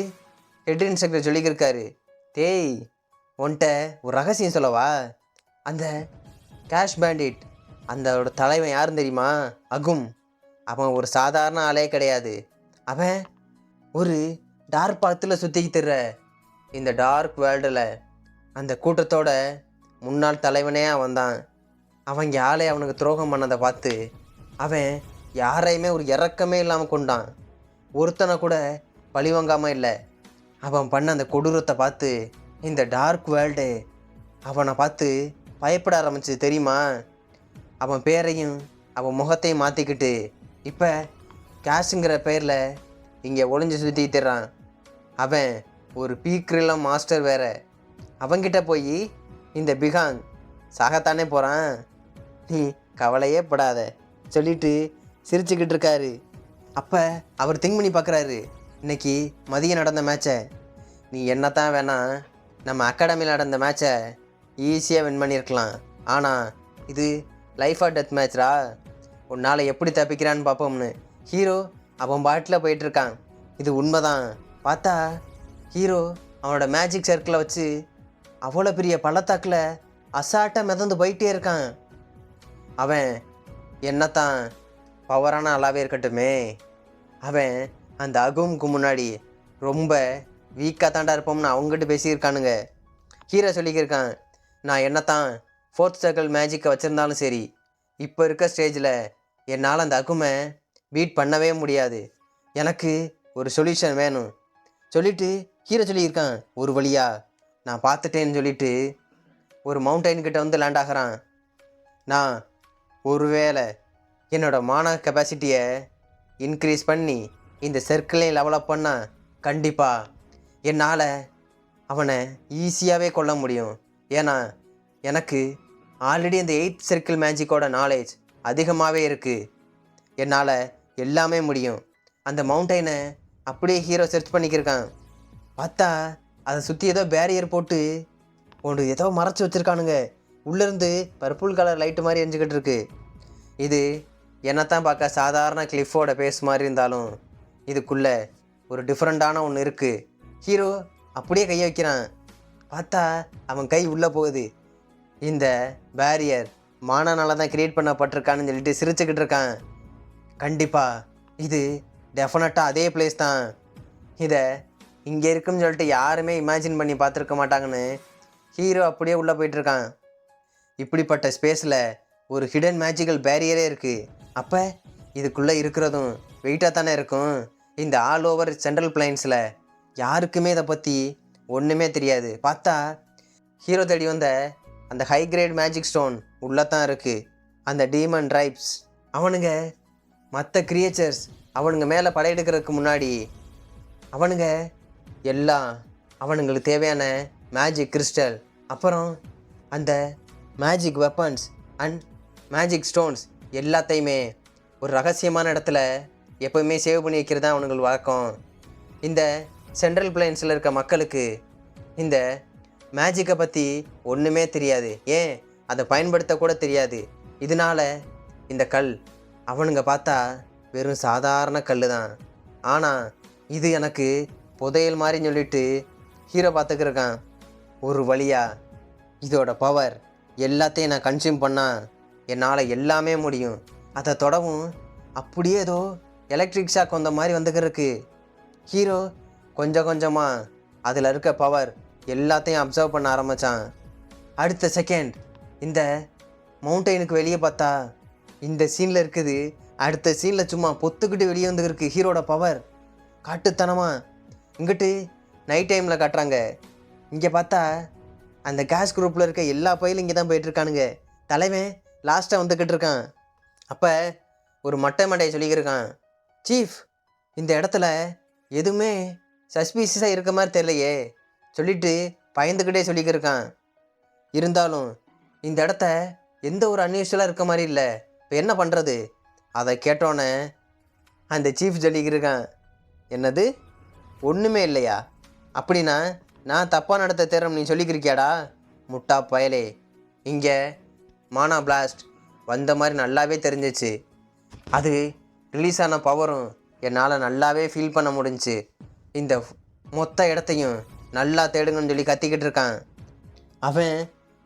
ஹெட் இன்ஸ்பெக்டர் சொல்லிக்கிருக்காரு, டேய் உன்கிட்ட ஒரு ரகசியம் சொல்லவா? அந்த கேஷ் பேண்டிட் அந்தோட தலைவன் யாருன்னு தெரியுமா? அகும். அவன் ஒரு சாதாரண ஆளே கிடையாது. அவன் ஒரு டார்க் பாத்தில் சுற்றிக்கிட்டு திர்ற இந்த டார்க் வேர்ல்டில் அந்த கூட்டத்தோட முன்னாள் தலைவனே அவன் தான். அவங்க ஆளை அவனுக்கு துரோகம் பண்ணதை பார்த்து அவன் யாரையுமே ஒரு இறக்கமே இல்லாமல் கொண்டான். ஒருத்தனை கூட பழிவாங்காமல் இல்லை. அவன் பண்ண அந்த கொடூரத்தை பார்த்து இந்த டார்க் வேர்ல்டு அவனை பார்த்து பயப்பட ஆரம்பிச்சு தெரியுமா? அவன் பேரையும் அவன் முகத்தையும் மாற்றிக்கிட்டு இப்போ கேஷுங்கிற பேரில் இங்கே ஒளிஞ்சு சுற்றிட்டுறான். அவன் ஒரு பீக்ரிலம் மாஸ்டர் வேற. அவங்கிட்ட போய் இந்த பிகாங் சாகத்தானே போகிறான், நீ கவலையே படாத சொல்லிட்டு சிரிச்சுக்கிட்டு இருக்காரு. அப்போ அவர் திங்க் பண்ணி பார்க்குறாரு, இன்னைக்கு மதியம் நடந்த மேட்சை நீ என்னத்தான் வேணாம் நம்ம அகாடமியில் நடந்த மேட்சை ஈஸியாக வின் பண்ணியிருக்கலாம். ஆனால் இது லைஃப் ஆர் டெத் மேட்ச்ரா, உன்னால் எப்படி தப்பிக்கிறான்னு பார்ப்போம்னு ஹீரோ அவன் பாட்டில் போயிட்டுருக்கான். இது உண்மைதான். பார்த்தா ஹீரோ அவனோட மேஜிக் சர்க்கிளை வச்சு அவ்வளோ பெரிய பள்ளத்தாக்கில் அசால்ட்டாக மிதந்து போயிட்டே இருக்கான். அவன் என்னத்தான் பவரான ஆளாகவே இருக்கட்டுமே, அவன் அந்த அகுமுக்கு முன்னாடி ரொம்ப வீக்காக தாண்டா இருப்போம்னு அவங்ககிட்ட பேசியிருக்கானுங்க. ஹீரோ சொல்லிக்கிருக்கான், நான் என்னத்தான் ஃபோர்த் சர்க்கிள் மேஜிக்கை வச்சுருந்தாலும் சரி, இப்போ இருக்க ஸ்டேஜில் என்னால் அந்த அகுமை பீட் பண்ணவே முடியாது. எனக்கு ஒரு சொல்யூஷன் வேணும் சொல்லிட்டு ஹீரோ சொல்லியிருக்கான். ஒரு வழியா நான் பார்த்துட்டேன்னு சொல்லிட்டு ஒரு மவுண்டைன் கிட்ட வந்து லேண்ட் ஆகிறான். நான் ஒருவேளை என்னோடய மான கெப்பாசிட்டியை இன்க்ரீஸ் பண்ணி இந்த சர்க்கிளையும் லெவலப் பண்ணால் கண்டிப்பாக என்னால் அவனை ஈஸியாகவே கொல்ல முடியும். ஏன்னா எனக்கு ஆல்ரெடி அந்த 8th சர்க்கிள் மேஜிக்கோட நாலேஜ் அதிகமாகவே இருக்குது. என்னால் எல்லாமே முடியும். அந்த மவுண்டைனை அப்படியே ஹீரோ சர்ச் பண்ணிக்கிருக்கான். பார்த்தா அதை சுற்றி ஏதோ பேரியர் போட்டு ஒன்று ஏதோ மறைச்சி வச்சுருக்கானுங்க. உள்ளேருந்து பர்பிள் கலர் லைட்டு மாதிரி எரிஞ்சுக்கிட்டு இருக்கு. இது என்னத்தான் பார்க்க சாதாரண கிளிஃபோட பேஸ் மாதிரி இருந்தாலும் இதுக்குள்ளே ஒரு டிஃப்ரெண்ட்டான ஒன்று இருக்குது. ஹீரோ அப்படியே கையை வைக்கிறான். பார்த்தா அவன் கை உள்ளே போகுது. இந்த பேரியர் மானானால தான் க்ரியேட் பண்ணப்பட்டிருக்கான்னு சொல்லிட்டு சிரிச்சுக்கிட்டு இருக்கான். கண்டிப்பாக இது டெஃபினட்டாக அதே பிளேஸ் தான். இதை இங்கே இருக்குன்னு சொல்லிட்டு யாருமே இமேஜின் பண்ணி பார்த்துருக்க மாட்டாங்கன்னு ஹீரோ அப்படியே உள்ளே போயிட்டுருக்கான். இப்படிப்பட்ட ஸ்பேஸில் ஒரு ஹிடன் மேஜிக்கல் பேரியரே இருக்குது. அப்போ இதுக்குள்ளே இருக்கிறதும் வெயிட்டாக தானே இருக்கும். இந்த ஆல் ஓவர் சென்ட்ரல் பிளைன்ஸில் யாருக்குமே இதை பற்றி ஒன்றுமே தெரியாது. பார்த்தா ஹீரோ தேடி வந்த அந்த ஹை கிரேட் மேஜிக் ஸ்டோன் உள்ளே தான் இருக்குது. அந்த டீமன் ட்ரைப்ஸ் அவனுங்க மற்ற கிரியேச்சர்ஸ் அவனுங்க மேலே படையெடுக்கிறதுக்கு முன்னாடி அவனுங்க எல்லாம் அவனுங்களுக்கு தேவையான மேஜிக் கிறிஸ்டல், அப்புறம் அந்த magic weapons and magic stones எல்லாத்தையுமே ஒரு ரகசியமான இடத்துல எப்போவுமே சேவ் பண்ணி வைக்கிறது தான் அவனுங்கள் வழக்கம். இந்த சென்ட்ரல் பிளைன்ஸில் இருக்க மக்களுக்கு இந்த மேஜிக்கை பற்றி ஒன்றுமே தெரியாது. ஏன் அதை பயன்படுத்தக்கூட தெரியாது. இதனால் இந்த கல் அவனுங்க பார்த்தா வெறும் சாதாரண கல் தான். ஆனால் இது எனக்கு புதையல் மாதிரி சொல்லிட்டு ஹீரோ பார்த்துக்கிருக்கான். ஒரு வழியாக இதோட பவர் எல்லாத்தையும் நான் கன்சியூம் பண்ணால் என்னால் எல்லாமே முடியும். அதை தொடவும் அப்படியே ஏதோ எலக்ட்ரிக் ஷாக் வந்த மாதிரி வந்துக்கிறதுக்கு ஹீரோ கொஞ்சம் கொஞ்சமாக அதில் இருக்க பவர் எல்லாத்தையும் அப்சர்வ் பண்ண ஆரம்பித்தான். அடுத்த செகண்ட் இந்த மவுண்டெயினுக்கு வெளியே பார்த்தா இந்த சீனில் இருக்குது. அடுத்த சீனில் சும்மா பொத்துக்கிட்டு வெளியே வந்துருக்கு ஹீரோட பவர். காட்டுத்தனமாக இங்கிட்டு நைட் டைமில் காட்டுறாங்க. இங்கே பார்த்தா அந்த கேஸ் குரூப்பில் இருக்க எல்லா பயிலும் இங்கே தான் போயிட்டுருக்கானுங்க. தலைவன் லாஸ்ட்டாக வந்துக்கிட்டு இருக்கான். அப்போ ஒரு மட்டை மண்டையை சொல்லிக்கிருக்கான், சீஃப் இந்த இடத்துல எதுவுமே சஸ்பீஷியஸாக இருக்க மாதிரி தெரியலையே சொல்லிட்டு பயந்துக்கிட்டே சொல்லிக்கிருக்கான். இருந்தாலும் இந்த இடத்த எந்த ஒரு அன்யூஷுவலாக இருக்க மாதிரி இல்லை, இப்போ என்ன பண்ணுறது? அதை கேட்டோன்னே அந்த சீஃப் சொல்லிக்கிருக்கான், என்னது ஒன்றுமே இல்லையா? அப்படின்னா நான் தப்பாக நடத்த தேர்றோம் நீ சொல்லிக்கிருக்கியாடா முட்டா பயலே. இங்கே மானா பிளாஸ்ட் வந்த மாதிரி நல்லாவே தெரிஞ்சிச்சு. அது ரிலீஸ் ஆன பவரும் என்னால் நல்லாவே ஃபீல் பண்ண முடிஞ்சுச்சு. இந்த மொத்த இடத்தையும் நல்லா தேடுங்கன்னு சொல்லி கத்திக்கிட்டு இருக்கான். அவன்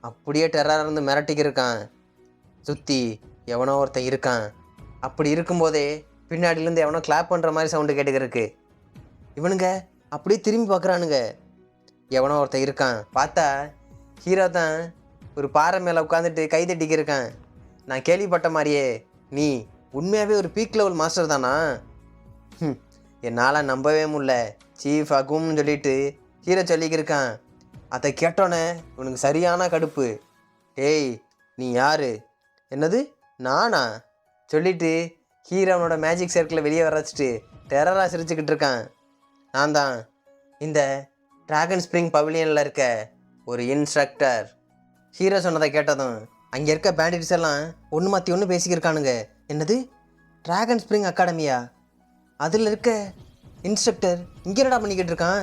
அப்படியே டெரராக இருந்து மிரட்டிக்கிட்டு இருக்கான். சுற்றி எவனோ ஒருத்தன் இருக்கான். அப்படி இருக்கும்போதே பின்னாடியிலேருந்து எவனோ கிளாப் பண்ணுற மாதிரி சவுண்டு கேட்டுக்கிருக்கு. இவனுங்க அப்படியே திரும்பி பார்க்குறானுங்க. எவனோ ஒருத்தன் இருக்கான். பார்த்தா ஹீரோ தான் ஒரு பாறை மேலே உட்காந்துட்டு கை தட்டிக்கிருக்கான். நான் கேள்விப்பட்ட மாதிரியே நீ உண்மையாகவே ஒரு பீக் லெவல் மாஸ்டர் தானா? என்னால் நம்பவே முடியல சீஃப் அகும்னு சொல்லிட்டு ஹீரோ சொல்லிக்கிருக்கான். அதை கேட்டோன்னே உனக்கு சரியான கடுப்பு. ஏய் நீ யார்? என்னது நானா சொல்லிட்டு ஹீரோனோட மேஜிக் சர்க்கிளை வெளியே வர வச்சுட்டு டெரராக சிரிச்சுக்கிட்டு இருக்கான். நான் தான் இந்த ட்ராகன் ஸ்ப்ரிங் பவிலியனில் இருக்க ஒரு இன்ஸ்ட்ரக்டர். ஹீரோ சொன்னதை கேட்டதும் அங்கே இருக்க பேண்டிட்ஸ் எல்லாம் ஒன்று மாற்றி ஒன்று பேசிக்கிருக்கானுங்க. என்னது ட்ராகன் ஸ்ப்ரிங் அகாடமியா? அதில் இருக்க இன்ஸ்ட்ரக்டர் இங்கே என்னடா பண்ணிக்கிட்டு இருக்கான்?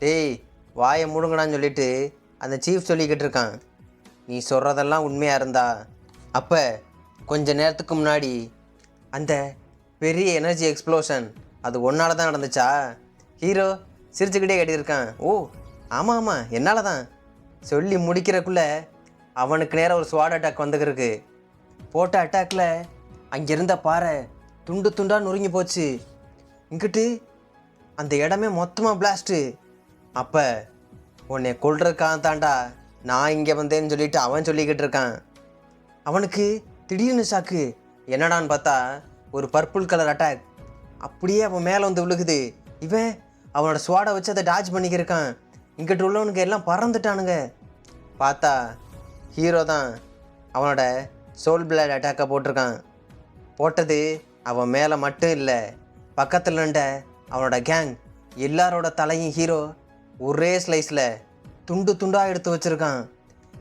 டேய் வாயை மூடுங்கடான்னு சொல்லிட்டு அந்த சீஃப் சொல்லிக்கிட்டு இருக்கான். நீ சொல்கிறதெல்லாம் உண்மையாக இருந்தா அப்போ கொஞ்ச நேரத்துக்கு முன்னாடி அந்த பெரிய எனர்ஜி எக்ஸ்ப்ளோஷன் அது ஒன்றால் தான் நடந்துச்சா? ஹீரோ சிரிச்சுக்கிட்டே கேட்டுருக்கான். ஓ ஆமாம் ஆமாம் என்னால் தான் சொல்லி முடிக்கிறக்குள்ளே அவனுக்கு நேரம் ஒரு ஸ்வாட் அட்டாக் வந்துக்கிருக்கு. போட்ட அட்டாக்கில் அங்கேருந்த பாறை துண்டு துண்டாக நொறுங்கி போச்சு. இங்கிட்டு அந்த இடமே மொத்தமாக பிளாஸ்ட்டு. அப்போ உன்னை கொல்றதுக்காக தாண்டா நான் இங்கே வந்தேன்னு சொல்லிட்டு அவன் சொல்லிக்கிட்டு இருக்கான். அவனுக்கு திடீர்னு ஷாக்கு. என்னடான்னு பார்த்தா ஒரு பர்பிள் கலர் அட்டாக் அப்படியே அவன் மேலே வந்து விழுகுது. இவன் அவனோட ஸ்வாடை வச்சு அதை டாச் பண்ணிக்கிருக்கான். இங்கிட்ட உள்ளவனுக்கு எல்லாம் பறந்துட்டானுங்க. பார்த்தா ஹீரோ தான் அவனோட சோல் பிளட் அட்டாக்கை போட்டிருக்கான். போட்டது அவன் மேலே மட்டும் இல்லை, பக்கத்தில் நின்ற அவனோட கேங் எல்லாரோட தலையும் ஹீரோ ஒரே ஸ்லைஸில் துண்டு துண்டாக எடுத்து வச்சுருக்கான்.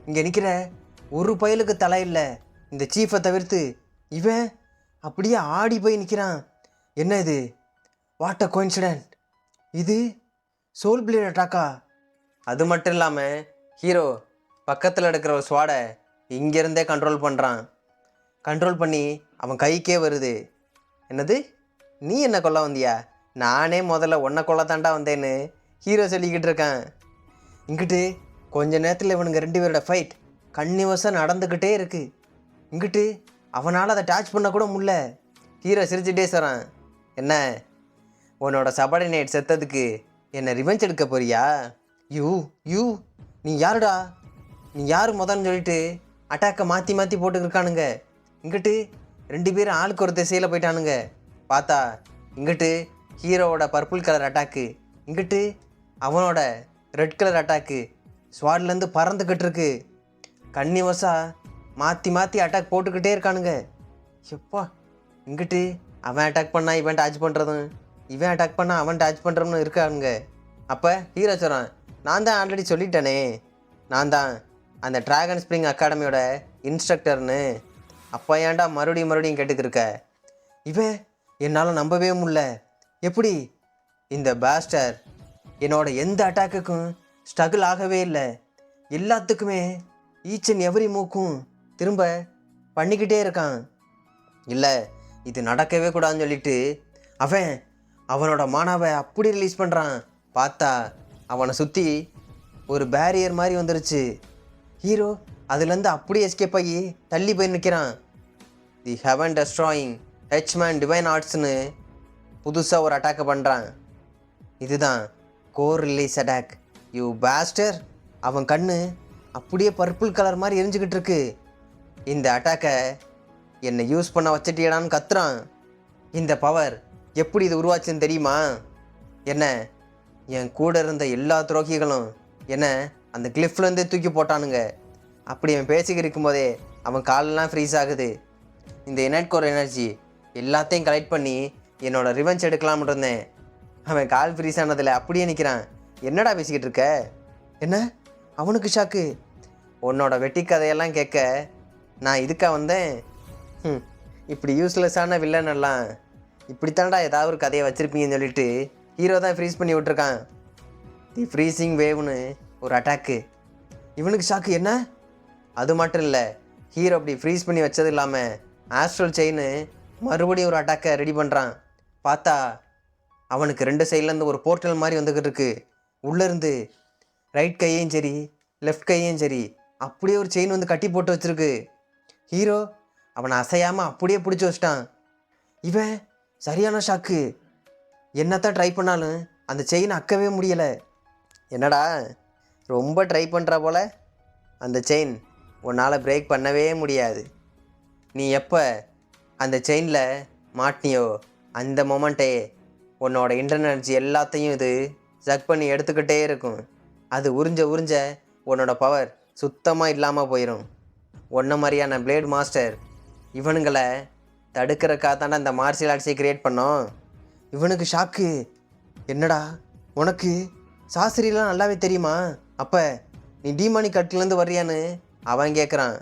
இங்கே நிற்கிற ஒரு பயலுக்கு தலை இல்லை இந்த சீஃபை தவிர்த்து. இவன் அப்படியே ஆடி போய் நிற்கிறான். என்ன இது? What a coincident! இது சோல் பிளேட் அட்டாக்கா? அது மட்டும் இல்லாமல் ஹீரோ பக்கத்தில் எடுக்கிற ஒரு ஸ்வாடை இங்கேருந்தே கண்ட்ரோல் பண்ணுறான். கண்ட்ரோல் பண்ணி அவன் கைக்கே வருது. என்னது நீ என்ன கொல்ல வந்தியா? நானே முதல்ல உன்னை கொல்ல தாண்டா வந்தேன்னு ஹீரோ சொல்லிக்கிட்டு இருக்கான். இங்கிட்டு கொஞ்ச நேரத்தில் இவனுங்க 2 பேரோட ஃபைட் கன்னிவசம் நடந்துக்கிட்டே இருக்குது. இங்கிட்டு அவனால் அதை டச் பண்ண கூட முடியல. ஹீரோ சிரிச்சுட்டே சொல்கிறான், என்ன உன்னோட சபார்டினேட் செத்ததுக்கு என்னை ரிவெஞ்ச் எடுக்க போறியா? யூ நீ யாருடா? நீ யார் முதன்னு சொல்லிட்டு அட்டாக்கை மாற்றி மாற்றி போட்டுக்கிருக்கானுங்க. இங்கிட்டு 2 பேரும் ஆளுக்கு ஒரு திசையில் போயிட்டானுங்க. பார்த்தா இங்கிட்டு ஹீரோவோட பர்பிள் கலர் அட்டாக்கு, இங்கிட்டு அவனோட ரெட் கலர் அட்டாக்கு ஸ்வாட்லேருந்து பறந்துக்கிட்டு இருக்கு. கன்னிவசா மாற்றி மாற்றி அட்டாக் போட்டுக்கிட்டே இருக்கானுங்க. எப்பா இங்கிட்டு அவன் அட்டாக் பண்ணால் இவன் டாச் பண்ணுறதும், இவன் அட்டாக் பண்ணால் அவன் டாச் பண்ணுறதுன்னு இருக்கானுங்க. அப்போ ஹீரோ சொல்கிறான், நான் தான் ஆல்ரெடி சொல்லிட்டேனே, நான் தான் அந்த ட்ராகன் ஸ்ப்ரிங் அகாடமியோட இன்ஸ்ட்ரக்டர்னு. அப்போ ஏன்டா மறுபடியும் கேட்டுக்கிருக்க? இவன் என்னால் நம்பவே முடியல. எப்படி இந்த பாஸ்டர் என்னோட எந்த அட்டாக்குக்கும் ஸ்ட்ரகிள் ஆகவே இல்லை, எல்லாத்துக்குமே ஈச் அண்ட் எவ்ரி மூக்கும் திரும்ப பண்ணிக்கிட்டே இருக்கான். இல்லை இது நடக்கவே கூடாதுன்னு சொல்லிட்டு அவனோட மானாவை அப்படி ரிலீஸ் பண்ணுறான். பார்த்தா அவனை சுற்றி ஒரு பேரியர் மாதிரி வந்துருச்சு. ஹீரோ அதுலேருந்து அப்படியே எஸ்கேப் ஆகி தள்ளி போய் நிற்கிறான். தி ஹெவன் டெஸ்ட்ராயிங் ஹெச்மேன் டிவைன் ஆர்ட்ஸ்னு புதுசாக ஒரு அட்டாக்கை பண்ணுறான். இதுதான் core release attack. You pastor! அவன் கண்ணு அப்படியே பர்பிள் கலர் மாதிரி எரிஞ்சுக்கிட்டு இருக்கு. இந்த அட்டாக்கை என்னை யூஸ் பண்ண வச்சிட்டியடான்னு கத்துறான். இந்த பவர் எப்படி இது உருவாச்சுன்னு தெரியுமா? என்ன என் கூட இருந்த எல்லா துரோகிகளும் என்னை அந்த கிளிஃப்லேருந்தே தூக்கி போட்டானுங்க. அப்படி அவன் பேசிக்கிட்டு இருக்கும்போதே அவன் காலெல்லாம் ஃப்ரீஸ் ஆகுது. இந்த இனட் கோர் எனர்ஜி எல்லாத்தையும் கலெக்ட் பண்ணி என்னோட ரிவெஞ்ச் எடுக்கலாம்னு இருந்தேன். அவன் கால் ஃப்ரீஸ் ஆனதில் அப்படியே நிற்கிறான். என்னடா பேசிக்கிட்டு இருக்க? என்ன? அவனுக்கு ஷாக்கு. உன்னோட வெட்டி கதையெல்லாம் கேட்க நான் இதுக்கா வந்தேன்? இப்படி யூஸ்லெஸ்ஸான வில்லனெல்லாம் இப்படித்தான்டா ஏதாவது ஒரு கதையை வச்சுருப்பீங்கன்னு சொல்லிட்டு ஹீரோ தான் ஃப்ரீஸ் பண்ணி விட்ருக்கான். தி ஃப்ரீசிங் வேவ்னு ஒரு அட்டாக்கு. இவனுக்கு ஷாக்கு. என்ன? அது மட்டும் இல்லை, ஹீரோ அப்படி ஃப்ரீஸ் பண்ணி வச்சது இல்லாமல் ஆஸ்ட்ரல் செயின் மறுபடியும் ஒரு அட்டாக்கை ரெடி பண்ணுறான். பார்த்தா அவனுக்கு 2 சைட்லேருந்து ஒரு போர்ட்டல் மாதிரி வந்துக்கிட்டு இருக்கு. உள்ளேருந்து ரைட் கையும் சரி லெஃப்ட் கையும் சரி அப்படியே ஒரு செயின் வந்து கட்டி போட்டு வச்சுருக்கு. ஹீரோ அவனை அசையாமல் அப்படியே பிடிச்சி வச்சிட்டான். இவன் சரியான ஷாக்கு. என்னத்தான் ட்ரை பண்ணாலும் அந்த செயினை அக்கவே முடியலை. என்னடா ரொம்ப ட்ரை பண்ணுறா போல்? அந்த செயின் உன்னால் பிரேக் பண்ணவே முடியாது. நீ எப்போ அந்த செயினில் மாட்டினியோ அந்த மொமெண்ட்டே உன்னோட இன்டர்னர்ஜி எல்லாத்தையும் இது சக் பண்ணி எடுத்துக்கிட்டே இருக்கும். அது உறிஞ்ச உன்னோட பவர் சுத்தமாக இல்லாமல் போயிடும். ஒன்றை மாதிரியான பிளேட் மாஸ்டர் இவனுங்களை தடுக்கிறக்காக தானே அந்த மார்ஷியல் ஆர்ட்ஸை க்ரியேட் பண்ணோம். இவனுக்கு ஷாக்கு. என்னடா உனக்கு சாஸ்திரியெலாம் நல்லாவே தெரியுமா? அப்போ நீ டீமானி கட்டிலேருந்து வர்றியான்னு அவன் கேட்குறான்.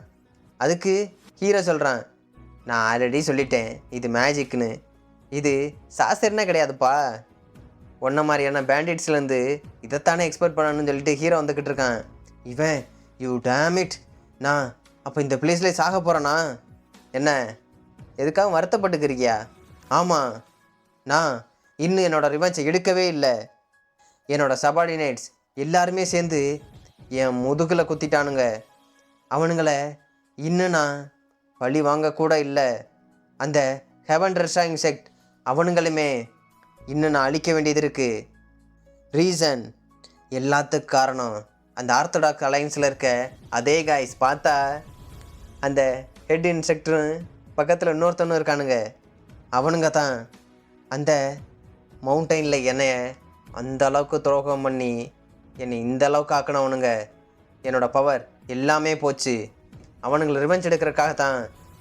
அதுக்கு ஹீரோ சொல்கிறான், நான் ஆல்ரெடி சொல்லிட்டேன் இது மேஜிக்னு. இது சாஸ்திரனே கிடையாதுப்பா. ஒன்றை மாதிரியான பேண்டிட்ஸ்லேருந்து இதைத்தானே எக்ஸ்பெக்ட் பண்ணணும்னு சொல்லிட்டு ஹீரோ வந்துக்கிட்டு இருக்கான். இவன் யூ டேமிட், நான் அப்போ இந்த பிளேஸ்லேயே சாக போகிறேண்ணா? என்ன எதுக்காக வருத்தப்பட்டுக்கிறியா? ஆமாம், நான் இன்னும் என்னோடய ரிவெஞ்சை எடுக்கவே இல்லை. என்னோடய சபார்டினேட்ஸ் எல்லாருமே சேர்ந்து என் முதுகில் குத்திட்டானுங்க. அவனுங்களை இன்னும் நான் பழி வாங்கக்கூட இல்லை. அந்த ஹெவன் ரெஸ்டாரிங் செக்ட் அவனுங்களுமே இன்னும் நான் அழிக்க வேண்டியது இருக்குது. ரீசன் எல்லாத்துக்கு காரணம் அந்த ஆர்த்தடாக்ஸ் அலைன்ஸில் இருக்க அதே காய்ஸ். பார்த்தா அந்த ஹெட் இன்ஸ்ட்ரக்டரும் பக்கத்தில் இன்னொருத்தனும் இருக்கானுங்க. அவனுங்க தான் அந்த மவுண்டெயினில் என்னைய அந்த அளவுக்கு துரோகம் பண்ணி என்னை இந்த அளவுக்கு ஆக்கினவனுங்க. என்னோடய பவர் எல்லாமே போச்சு. அவனுங்களை ரிவெஞ்ச் எடுக்கிறதுக்காக தான்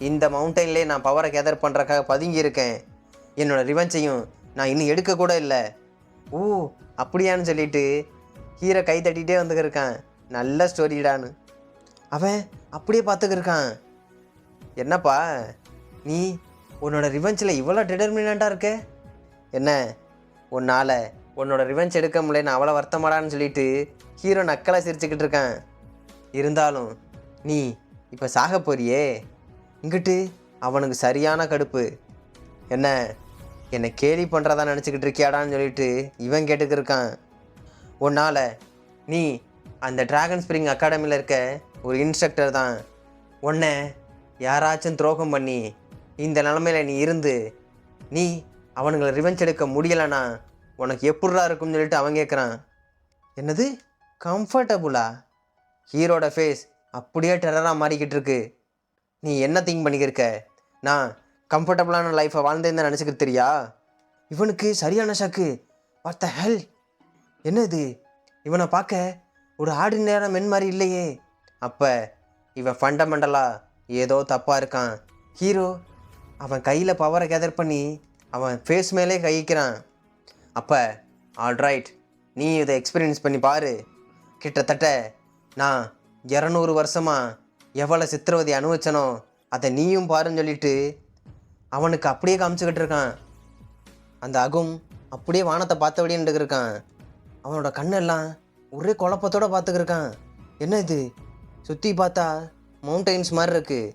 இந்த மவுண்டெயின்லேயே நான் பவரை கேதர் பண்ணுறக்காக பதுங்கியிருக்கேன். என்னோடய ரிவெஞ்சையும் நான் இன்னும் எடுக்கக்கூட இல்லை. ஓ அப்படியான்னு சொல்லிட்டு ஹீரோ கை தட்டிகிட்டே வந்துக்கிருக்கான். நல்ல ஸ்டோரிடான்னு அவன் அப்படியே பார்த்துக்கிருக்கான். என்னப்பா நீ உன்னோட ரிவெஞ்சில் இவ்வளோ டிட்டர்மினண்ட்டாக இருக்க? என்ன உன்னால் உன்னோட ரிவெஞ்ச் எடுக்க முடியல நான் அவ்வளோ வருத்தமாடான்னு சொல்லிட்டு ஹீரோ நக்கலாக சிரிச்சுக்கிட்டு இருக்கான். இருந்தாலும் நீ இப்போ சாக போறியே? இங்கிட்டு அவனுக்கு சரியான கடுப்பு. என்னை கேலி பண்ணுறதா நினச்சிக்கிட்டு இருக்கியாடான்னு சொல்லிட்டு இவன் கேட்டுக்கிருக்கான். உன்னால் நீ அந்த ட்ராகன் ஸ்ப்ரிங் அகாடமியில் இருக்க ஒரு இன்ஸ்ட்ரக்டர் தான். உன்னை யாராச்சும் துரோகம் பண்ணி இந்த நிலமையில் நீ இருந்து நீ அவனுங்களை ரிவெஞ்ச் எடுக்க முடியலைன்னா உனக்கு எப்படிரா இருக்கும்னு சொல்லிட்டு அவன் கேட்குறான். என்னது கம்ஃபர்டபுளா? ஹீரோட ஃபேஸ் அப்படியே டெரராக மாறிக்கிட்டு இருக்கு. நீ என்ன திங்க் பண்ணிக்கிருக்க? நான் கம்ஃபர்டபுளான லைஃப்பை வாழ்ந்தேன்னு தான் நினச்சிக்கிட்டு தெரியா? இவனுக்கு சரியான ஷாக்கு. வாட் த ஹெல்? என்ன இது? இவனை பார்க்க ஒரு ஆர்டினரியான மென் மாதிரி இல்லையே. அப்போ இவன் ஃபண்டமெண்டலாக ஏதோ தப்பாக இருக்கான். ஹீரோ அவன் கையில் பவரை கேதர் பண்ணி அவன் ஃபேஸ் மேலே கைக்கிறான். அப்போ ஆல்ரைட், நீ இதை எக்ஸ்பீரியன்ஸ் பண்ணி பாரு. கிட்டத்தட்ட நான் 200 வருஷமாக எவ்வளோ சித்திரவதை அனுபவிச்சனோ அதை நீயும் பாருன்னு சொல்லிட்டு அவனுக்கு அப்படியே காமிச்சுக்கிட்டு இருக்கான். அந்த அகும் அப்படியே வானத்தை பார்த்தபடியே நின்றுக்கிருக்கான். அவனோட கண்ணெல்லாம் ஒரே குழப்பத்தோடு பார்த்துக்கிருக்கான். என்ன இது? சுற்றி பார்த்தா மவுண்டெயின்ஸ் மாதிரி இருக்குது.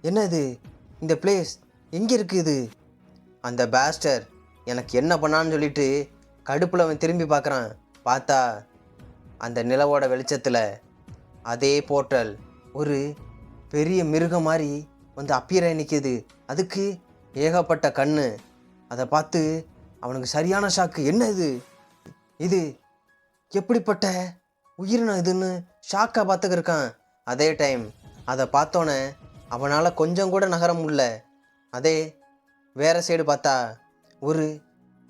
என்ன இது? இந்த பிளேஸ் எங்கே இருக்குது இது? அந்த பேஸ்டர் எனக்கு என்ன பண்ணான்னு சொல்லிட்டு கடுப்பில் அவன் திரும்பி பார்க்குறான். பார்த்தா அந்த நிலவோட வெளிச்சத்தில் அதே போர்ட்டல் ஒரு பெரிய மிருகம் மாதிரி வந்து அப்பியரை நிற்கிது. அதுக்கு ஏகப்பட்ட கண்ணு. அதை பார்த்து அவனுக்கு சரியான ஷாக்கு. என்ன இது? இது எப்படிப்பட்ட உயிரினம் இதுன்னு ஷாக்காக பார்த்துக்கிருக்கான். அதே டைம் அதை பார்த்தோன்னே அவனால் கொஞ்சம் கூட நகர முடியல. அதே வேறு சைடு பார்த்தா ஒரு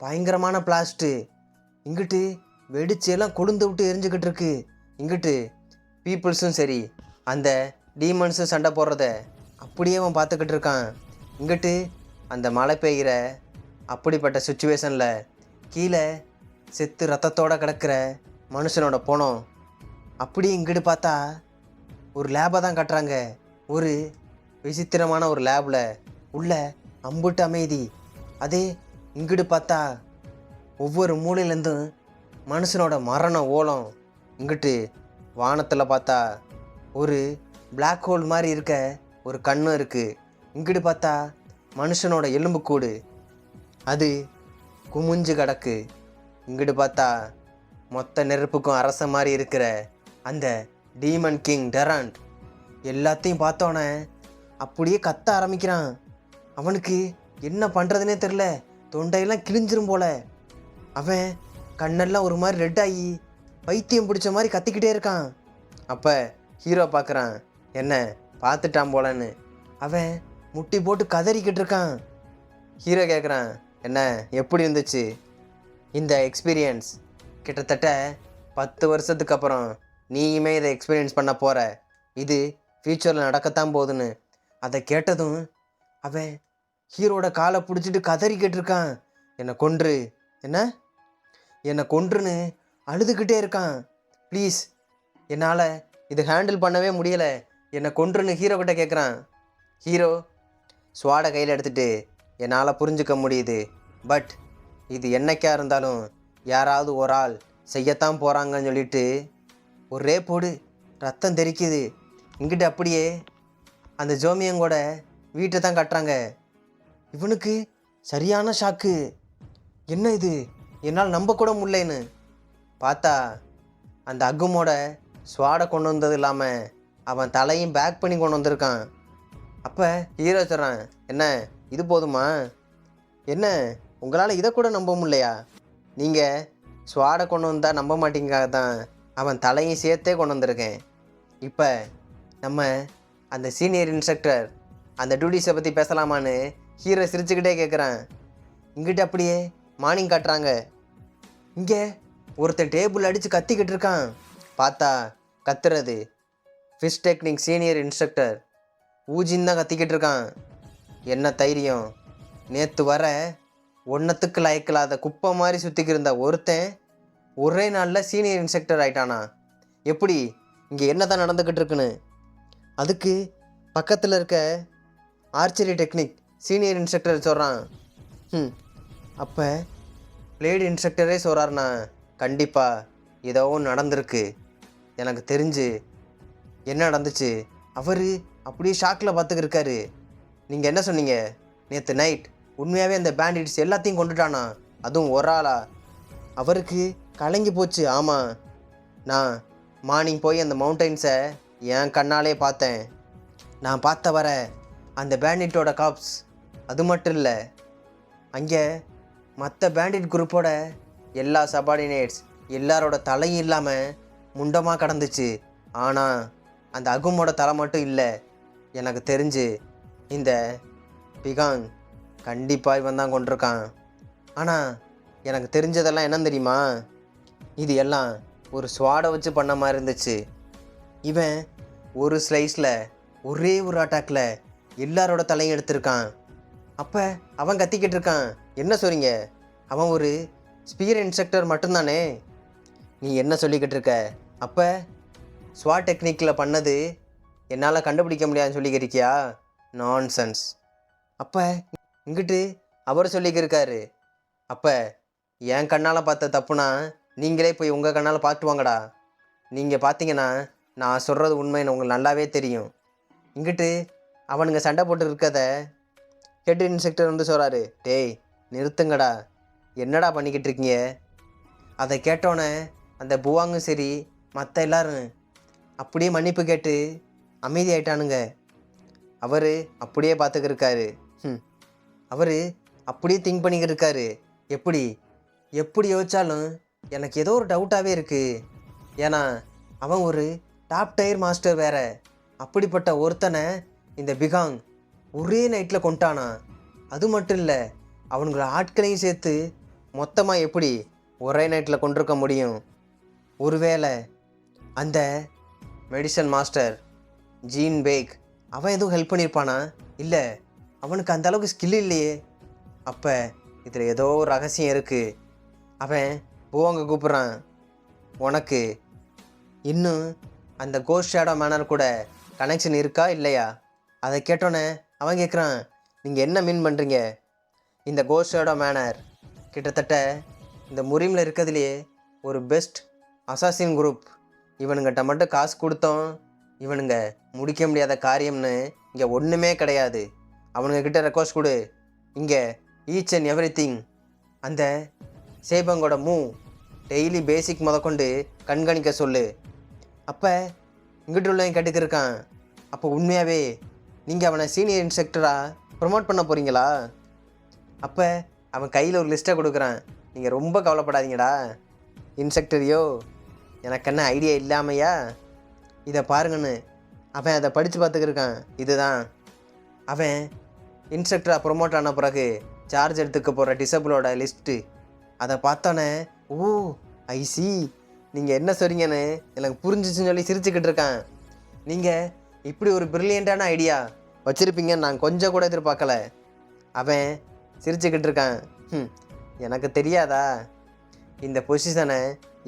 பயங்கரமான பிளாஸ்ட்டு. இங்கிட்டு வெடிச்சு எல்லாம் கொழுந்து விட்டு எரிஞ்சுக்கிட்டு இருக்கு. இங்கிட்டு பீப்புள்ஸும் சரி அந்த டீமன்ஸும் சண்டை போடுறத அப்படியே அவன் பார்த்துக்கிட்டு இருக்கான். இங்கிட்டு அந்த மழை பெய்கிற அப்படிப்பட்ட சுச்சுவேஷனில் கீழே செத்து ரத்தத்தோடு கிடக்கிற மனுஷனோட போனோம். அப்படியே இங்கிட்டு பார்த்தா ஒரு லேபை தான் கட்டுறாங்க. ஒரு விசித்திரமான ஒரு லேபில் உள்ள அம்புட்டு அமைதி. அதே இங்கிட்டு பார்த்தா ஒவ்வொரு மூலையிலேருந்தும் மனுஷனோட மரண ஓலம். இங்கிட்டு வானத்தில் பார்த்தா ஒரு பிளாக் ஹோல் மாதிரி இருக்க ஒரு கண்ணு இருக்குது. இங்கிட்டு பார்த்தா மனுஷனோட எலும்புக்கூடு அது குமிஞ்சு கிடக்கு. இங்கிட்டு பார்த்தா மொத்த நெருப்புக்கும் அரச மாதிரி இருக்கிற அந்த டீமன் கிங் டெராண்ட் எல்லாத்தையும் பார்த்தோன்னே அப்படியே கத்த ஆரம்பிக்கிறான். அவனுக்கு என்ன பண்ணுறதுனே தெரில. தொண்டையெல்லாம் கிழிஞ்சிரும் போல. அவன் கண்ணெல்லாம் ஒரு மாதிரி ரெட் ஆகி பைத்தியம் பிடிச்ச மாதிரி கத்திக்கிட்டே இருக்கான். அப்போ ஹீரோ பார்க்குறான், என்ன பார்த்துட்டான் போலன்னு. அவன் முட்டி போட்டு கதறிக்கிட்டு இருக்கான். ஹீரோ கேட்குறான், என்ன எப்படி இருந்துச்சு இந்த எக்ஸ்பீரியன்ஸ்? கிட்டத்தட்ட 10 வருஷத்துக்கு அப்புறம் நீயுமே இதை எக்ஸ்பீரியன்ஸ் பண்ண போகிற. இது ஃப்யூச்சரில் நடக்கத்தான் போகுதுன்னு. அதை கேட்டதும் அவன் ஹீரோட காலை பிடிச்சிட்டு கதறிக்கிட்டு இருக்கான். என்னை கொன்று, என்னை கொன்றுன்னு அழுதுகிட்டே இருக்கான். ப்ளீஸ், என்னால் இது ஹேண்டில் பண்ணவே முடியலை, என்னை கொன்றுன்னு ஹீரோ கிட்ட கேட்குறான். ஹீரோ ஸ்வாடை கையில் எடுத்துகிட்டு, என்னால் புரிஞ்சுக்க முடியுது, பட் இது என்னைக்கா இருந்தாலும் யாராவது ஒரு ஆள் செய்யத்தான் போகிறாங்கன்னு சொல்லிட்டு ஒரே போடு ரத்தம் தெறிக்குது. இங்கிட்ட அப்படியே அந்த ஜோமியங்கோட வீட்டை தான் கட்டுறாங்க. இவனுக்கு சரியான ஷாக்கு. என்ன இது, என்னால் நம்ப கூட முடியலன்னு பார்த்தா அந்த அக்குமோட ஸ்வாடை கொண்டு வந்தது இல்லாமல் அவன் தலையும் பேக் பண்ணி கொண்டு வந்திருக்கான். அப்போ ஹீரோ சொல்கிறான், என்ன இது போதுமா? என்ன உங்களால் இதை கூட நம்ப முடியலையா? நீங்கள் ஸ்வாடை கொண்டு வந்தால் நம்ப மாட்டீங்காக தான் அவன் தலையும் சேர்த்தே கொண்டு வந்திருக்கேன். இப்போ நம்ம அந்த சீனியர் இன்ஸ்ட்ரக்டர் அந்த டியூட்டிஸை பற்றி பேசலாமான்னு ஹீரோ சிரிச்சுக்கிட்டே கேட்குறான். இங்கிட்ட அப்படியே மார்னிங் காட்டுறாங்க. இங்கே ஒருத்தர் டேபிள் அடித்து கத்திக்கிட்டு இருக்கான். பார்த்தா கத்துறது ஃபிஷ் டெக்னிக் சீனியர் இன்ஸ்ட்ரக்டர் ஊஜின்னு தான் கத்திக்கிட்டு இருக்கான். என்ன தைரியம், நேற்று வர ஒன்றத்துக்கு லாய்க்கில்லாத குப்பை மாதிரி சுற்றிக்கிருந்த ஒருத்தன் ஒரே நாளில் சீனியர் இன்ஸ்ட்ரக்டர் ஆயிட்டானா? எப்படி, இங்கே என்ன தான் நடந்துக்கிட்டு இருக்குன்னு. அதுக்கு பக்கத்தில் இருக்க ஆர்ச்சரி டெக்னிக் சீனியர் இன்ஸ்ட்ரக்டர் சொல்கிறான். அப்போ பிளேடு இன்ஸ்ட்ரக்டரே சொல்கிறாருண்ணா, கண்டிப்பாக ஏதோ ஒன்று நடந்திருக்கு. எனக்கு தெரிஞ்சு என்ன நடந்துச்சு, அவர் அப்படியே ஷாக்கில் பார்த்துக்கிருக்காரு. நீங்கள் என்ன சொன்னீங்க, நேற்று நைட் உண்மையாகவே அந்த பேண்டிட்ஸ் எல்லாத்தையும் கொண்டுட்டானா, அதுவும் ஒரு ஆளா? அவருக்கு கலங்கி போச்சு. ஆமாம், நான் மார்னிங் போய் அந்த மவுண்டன்ஸை என் கண்ணாலே பார்த்தேன். நான் பார்த்த வர அந்த பேண்டிட்டோட காப்ஸ் அது மட்டும் இல்லை, அங்கே மற்ற பேண்டிட் குரூப்போட எல்லா சபார்டினேட்ஸ் எல்லாரோட தலையும் இல்லாமல் முண்டமாக கடந்துச்சு. ஆனால் அந்த அகுமோட தலை மட்டும் இல்லை. எனக்கு தெரிஞ்சு இந்த பிகாங் கண்டிப்பாக இவன் தான் கொண்டிருக்கான். ஆனால் எனக்கு தெரிஞ்சதெல்லாம் என்னன்னு தெரியுமா, இது எல்லாம் ஒரு ஸ்வாடை வச்சு பண்ண மாதிரி இருந்துச்சு. இவன் ஒரு ஸ்லைஸில் ஒரே ஒரு அட்டாக்கில் எல்லாரோட தலையும் எடுத்திருக்கான். அப்போ அவன் கத்திக்கிட்டு இருக்கான், என்ன சொல்கிறீங்க, அவன் ஒரு ஸ்பீர் இன்ஸ்ட்ரக்டர் மட்டும்தானே? நீ என்ன சொல்லிக்கிட்டு இருக்க? அப்போ ஸ்வாட் டெக்னிக்கில் பண்ணது என்னால் கண்டுபிடிக்க முடியாதுன்னு சொல்லிக்கிறியா? நான்சென்ஸ். அப்போ இங்கிட்டு அவர் சொல்லிக்கிருக்காரு, அப்போ என் கண்ணால் பார்த்த தப்புனா நீங்களே போய் உங்கள் கண்ணால் பார்த்துட்டு வாங்கடா. நீங்கள் பார்த்தீங்கன்னா நான் சொல்கிறது உண்மைன்னு உங்களுக்கு நல்லாவே தெரியும். இங்கிட்டு அவனுங்க சண்டை போட்டு இருக்கத ஹெட் இன்ஸ்பெக்டர் வந்து சொல்கிறாரு, டேய் நிறுத்துங்கடா, என்னடா பண்ணிக்கிட்டு இருக்கீங்க? அதை கேட்டோன்னே அந்த புவாங்கும் சரி மற்ற எல்லாரும் அப்படியே மன்னிப்பு கேட்டு அமைதியாயிட்டானுங்க. அவர் அப்படியே பார்த்துக்கிருக்காரு. அவர் அப்படியே திங்க் பண்ணிக்கிட்டு இருக்காரு. எப்படி யோசிச்சாலும் எனக்கு ஏதோ ஒரு டவுட்டாகவே இருக்குது. ஏன்னா அவன் ஒரு டாப் டயர் மாஸ்டர் வேற. அப்படிப்பட்ட ஒருத்தனை இந்த பிகாங் ஒரே நைட்டில் கொண்டானா? அது மட்டும் இல்லை, அவனுங்கள ஆட்களையும் சேர்த்து மொத்தமாக எப்படி ஒரே நைட்டில் கொண்டிருக்க முடியும். ஒருவேளை அந்த மெடிசன் மாஸ்டர் ஜீன் பேக் அவன் எதுவும் ஹெல்ப் பண்ணியிருப்பானா? இல்லை, அவனுக்கு அந்த அளவுக்கு ஸ்கில் இல்லையே. அப்போ இதில் ஏதோ ஒரு ரகசியம் இருக்குது. அவன் பூவங்க கூப்பிட்றான். உனக்கு இன்னும் அந்த கோஸ்ட் ஷேடோ மேனர் கூட கனெக்ஷன் இருக்கா இல்லையா? அதை கேட்டோன்னே அவன் கேட்குறான், நீங்கள் என்ன மீன் பண்ணுறீங்க? இந்த கோஸ்ட் ஷேடோ மேனர் கிட்டத்தட்ட இந்த முரீமில் இருக்கிறதுலையே ஒரு பெஸ்ட் அசாசின் குரூப். இவனுங்கிட்ட மட்டும் காசு கொடுத்தோம் இவனுங்க முடிக்க முடியாத காரியம்னு இங்கே ஒன்றுமே கிடையாது. அவனுங்கக்கிட்ட ரெக்வஸ்ட் கொடு. இங்கே ஈச் அண்ட் எவ்ரி திங் அந்த சேபங்கோட டெய்லி பேசிக் முதற்கொண்டு கண்காணிக்க சொல்லு. அப்போ இங்கிட்டு உள்ளவன் கேட்டுக்கிருக்கான், அப்போ உண்மையாகவே நீங்கள் அவனை சீனியர் இன்ஸ்பெக்டராக ப்ரொமோட் பண்ண போகிறீங்களா? அப்போ அவன் கையில் ஒரு லிஸ்ட்டை கொடுக்குறான். நீங்கள் ரொம்ப கவலைப்படாதீங்கடா இன்ஸ்பெக்டரையோ, எனக்கு என்ன ஐடியா இல்லாமையா, இதை பாருங்கன்னு அவன் அதை படித்து பார்த்துக்கிருக்கான். இதுதான் அவன் இன்ஸ்பெக்டராக ப்ரொமோட் ஆன பிறகு சார்ஜ் எடுத்துக்க போகிற டிசபிளோட லிஸ்ட்டு. அதை பார்த்தோன்னே, ஓ ஐசி, நீங்கள் என்ன சொல்கிறீங்கன்னு எனக்கு புரிஞ்சிச்சுன்னு சொல்லி சிரிச்சுக்கிட்டு இருக்கான். நீங்கள் இப்படி ஒரு ப்ரில்லியண்ட்டான ஐடியா வச்சுருப்பீங்கன்னு நான் கொஞ்சம் கூட எதிர்பார்க்கல. அவன் சிரிச்சுக்கிட்டு இருக்கான். எனக்கு தெரியாதா? இந்த பொசிஷனை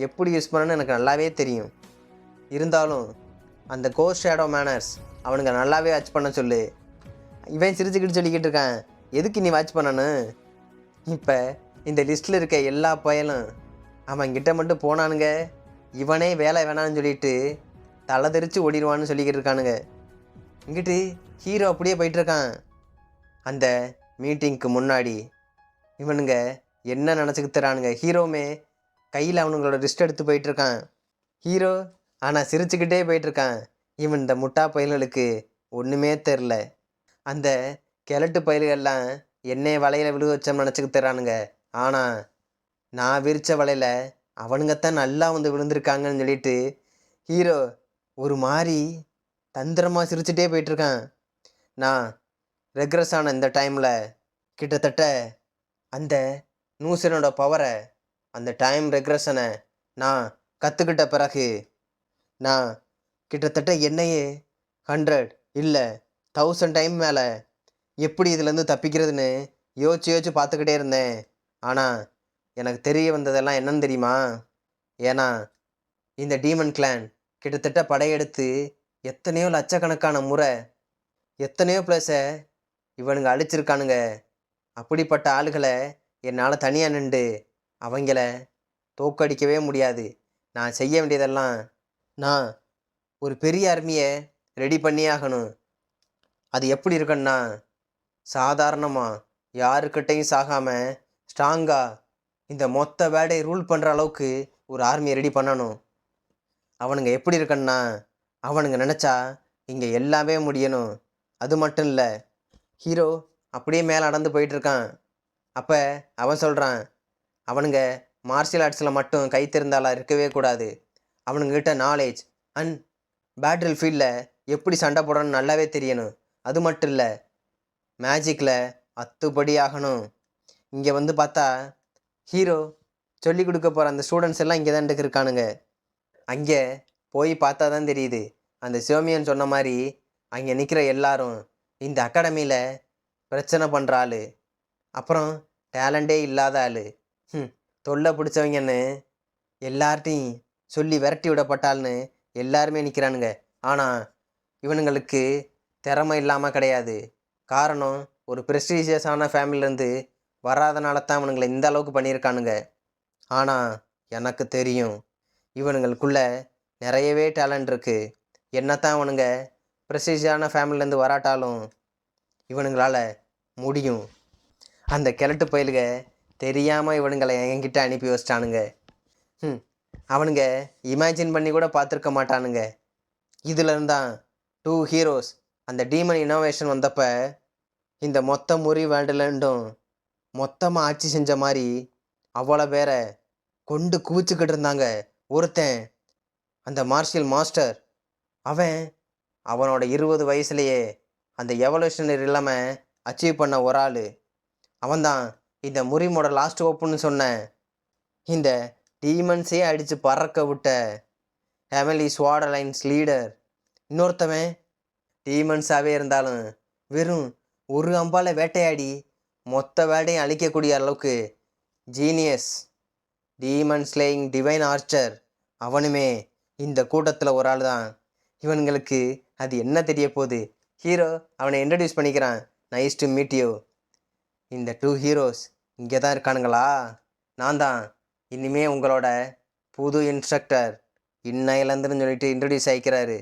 எப்படி யூஸ் பண்ணணும்னு எனக்கு நல்லாவே தெரியும். இருந்தாலும் அந்த கோஸ்ட் ஷேடோ மேனர்ஸ் அவனுங்க நல்லாவே வாட்ச் பண்ண சொல்லு. இவன் சிரிச்சுக்கிட்டு சொல்லிக்கிட்டு இருக்கான், எதுக்கு நீ வாட்ச் பண்ணணும்? இப்போ இந்த லிஸ்ட்டில் இருக்க எல்லா பயலும் அவன்கிட்ட மட்டும் போனானுங்க, இவனே வேலை வேணான்னு சொல்லிட்டு தலை தெரிச்சு ஓடிடுவான்னு சொல்லிக்கிட்டு இருக்கானுங்க. இங்கிட்டு ஹீரோ அப்படியே போயிட்டுருக்கான். அந்த மீட்டிங்க்கு முன்னாடி இவனுங்க என்ன நினச்சிக்கிட்டுறானுங்க. ஹீரோவுமே கையில் அவனுங்களோட லிஸ்ட் எடுத்து போயிட்டுருக்கான். ஹீரோ ஆனால் சிரிச்சுக்கிட்டே போயிட்டுருக்கான். இவன் இந்த முட்டா பயல்களுக்கு ஒன்றுமே தெரில. அந்த கிழட்டு பயல்கள்லாம் என்னைய வலையில் விழு வச்சோம்னு நினச்சிக்கிட்டுறானுங்க. ஆனால் நான் விரித்த வலையில் அவனுங்கத்தான் நல்லா வந்து விழுந்திருக்காங்கன்னு சொல்லிட்டு ஹீரோ ஒரு மாதிரி தந்திரமாக சிரிச்சுட்டே போயிட்டுருக்கான். நான் ரெக்ரெஸ் ஆன இந்த டைமில் கிட்டத்தட்ட அந்த நூசனோட பவரை, அந்த டைம் ரெக்ரெஷனை நான் கற்றுக்கிட்ட பிறகு நான் கிட்டத்தட்ட என்னையே 100 இல்லை 1000 டைம் மேலே எப்படி இதுலேருந்து தப்பிக்கிறதுன்னு யோசிச்சு பார்த்துக்கிட்டே இருந்தேன். ஆனால் எனக்கு தெரிய வந்ததெல்லாம் என்னன்னு தெரியுமா? ஏன்னா இந்த டீமன் கிளான் கிட்டத்தட்ட படையெடுத்து எத்தனையோ லட்சக்கணக்கான முறை எத்தனையோ பிளேஸை இவனுங்க அழிச்சிருக்கானுங்க. அப்படிப்பட்ட ஆளுகளை என்னால் தனியாக நின்று அவங்கள தோக்கடிக்கவே முடியாது. நான் செய்ய வேண்டியதெல்லாம், நான் ஒரு பெரிய ஆர்மியை ரெடி பண்ணியே ஆகணும். அது எப்படி இருக்குன்னா, சாதாரணமாக யாருக்கிட்டையும் சாகாமல் ஸ்ட்ராங்காக இந்த மொத்த வேர்டை ரூல் பண்ணுற அளவுக்கு ஒரு ஆர்மியை ரெடி பண்ணணும். அவனுங்க எப்படி இருக்குன்னா, அவனுங்க நினச்சா இங்கே எல்லாமே முடியணும். அது மட்டும் இல்லை, ஹீரோ அப்படியே மேலே நடந்து போயிட்டுருக்கான். அப்போ அவன் சொல்கிறான், அவனுங்க மார்ஷியல் ஆர்ட்ஸில் மட்டும் கைத்திருந்தாலாம் இருக்கவே கூடாது. அவனுங்கிட்ட நாலேஜ் அண்ட் பேட்டில் ஃபீல்டில் எப்படி சண்டை போடணும்னு நல்லாவே தெரியணும். அது மட்டும் இல்லை, மேஜிக்கில் அத்துப்படி ஆகணும். இங்கே வந்து பார்த்தா ஹீரோ சொல்லி கொடுக்க போகிற அந்த ஸ்டூடெண்ட்ஸ் எல்லாம் இங்கே தான் இருக்கானுங்க. அங்கே போய் பார்த்தா தான் தெரியுது, அந்த சிவமியன் சொன்ன மாதிரி அங்கே நிற்கிற எல்லாரும் இந்த அகாடமியில் பிரச்சனை பண்ணுற ஆள், அப்புறம் டேலண்டே இல்லாத ஆள், தொல்லை பிடிச்சவங்கன்னு எல்லார்ட்டையும் சொல்லி விரட்டி விடப்பட்டாள்னு எல்லாருமே நிற்கிறானுங்க. ஆனால் இவனுங்களுக்கு திறமை இல்லாமல் கிடையாது. காரணம், ஒரு ப்ரெஸ்டீஜியஸான ஃபேமிலிலேருந்து வராதனால தான் இவனுங்களை இந்த அளவுக்கு பண்ணியிருக்கானுங்க. ஆனால் எனக்கு தெரியும், இவனுங்களுக்குள்ள நிறையவே டேலண்ட் இருக்குது. என்னத்தான் இவனுங்க ப்ரெஸ்டீஜியஸான ஃபேமிலிலேருந்து வராட்டாலும் இவனுங்களால் முடியும். அந்த கிழட்டு பயலுக தெரியாமல் இவனுங்களை என்கிட்ட அனுப்பி வச்சிட்டானுங்க. அவனுங்க இமேஜின் பண்ணி கூட பார்த்துருக்க மாட்டானுங்க. இதுலேருந்தான் 2 ஹீரோஸ் அந்த டீமன் இனோவேஷன் வந்தப்போ இந்த மொத்த முறி வேண்டலண்டும் மொத்தமாக ஆட்சி செஞ்ச மாதிரி அவ்வளோ பேரை கொண்டு குவிச்சுக்கிட்டு இருந்தாங்க. ஒருத்தன் அந்த மார்ஷியல் மாஸ்டர், அவனோட 20 வயசுலேயே அந்த எவல்யூஷனரி இல்லாமல் அச்சீவ் பண்ண ஒரு ஆள். அவன்தான் இந்த முரிமோட லாஸ்ட் ஓப்புன்னு சொன்ன இந்த டீமன்ஸே அடித்து பறக்க விட்ட ஹெவன்லி ஸ்வாட் அலைன்ஸ் லீடர். இன்னொருத்தவன் டீமன்ஸாகவே இருந்தாலும் வெறும் ஒரு அம்பால் வேட்டையாடி மொத்த வேட்டையும் அழிக்கக்கூடிய அளவுக்கு genius demon slaying divine archer. அவனுமே இந்த கூட்டத்தில் ஒரு ஆள் தான். இவனுங்களுக்கு அது என்ன தெரிய போகுது? ஹீரோ அவனை இன்ட்ரடியூஸ் பண்ணிக்கிறான். Nice to meet you. இந்த 2 ஹீரோஸ் இங்கே தான் இருக்கானுங்களா? நான் தான் இனிமே உங்களோட புது இன்ஸ்ட்ரக்டர் இன்னையிலேருந்துன்னு சொல்லிட்டு இன்ட்ரடியூஸ் ஆகிக்கிறாரு.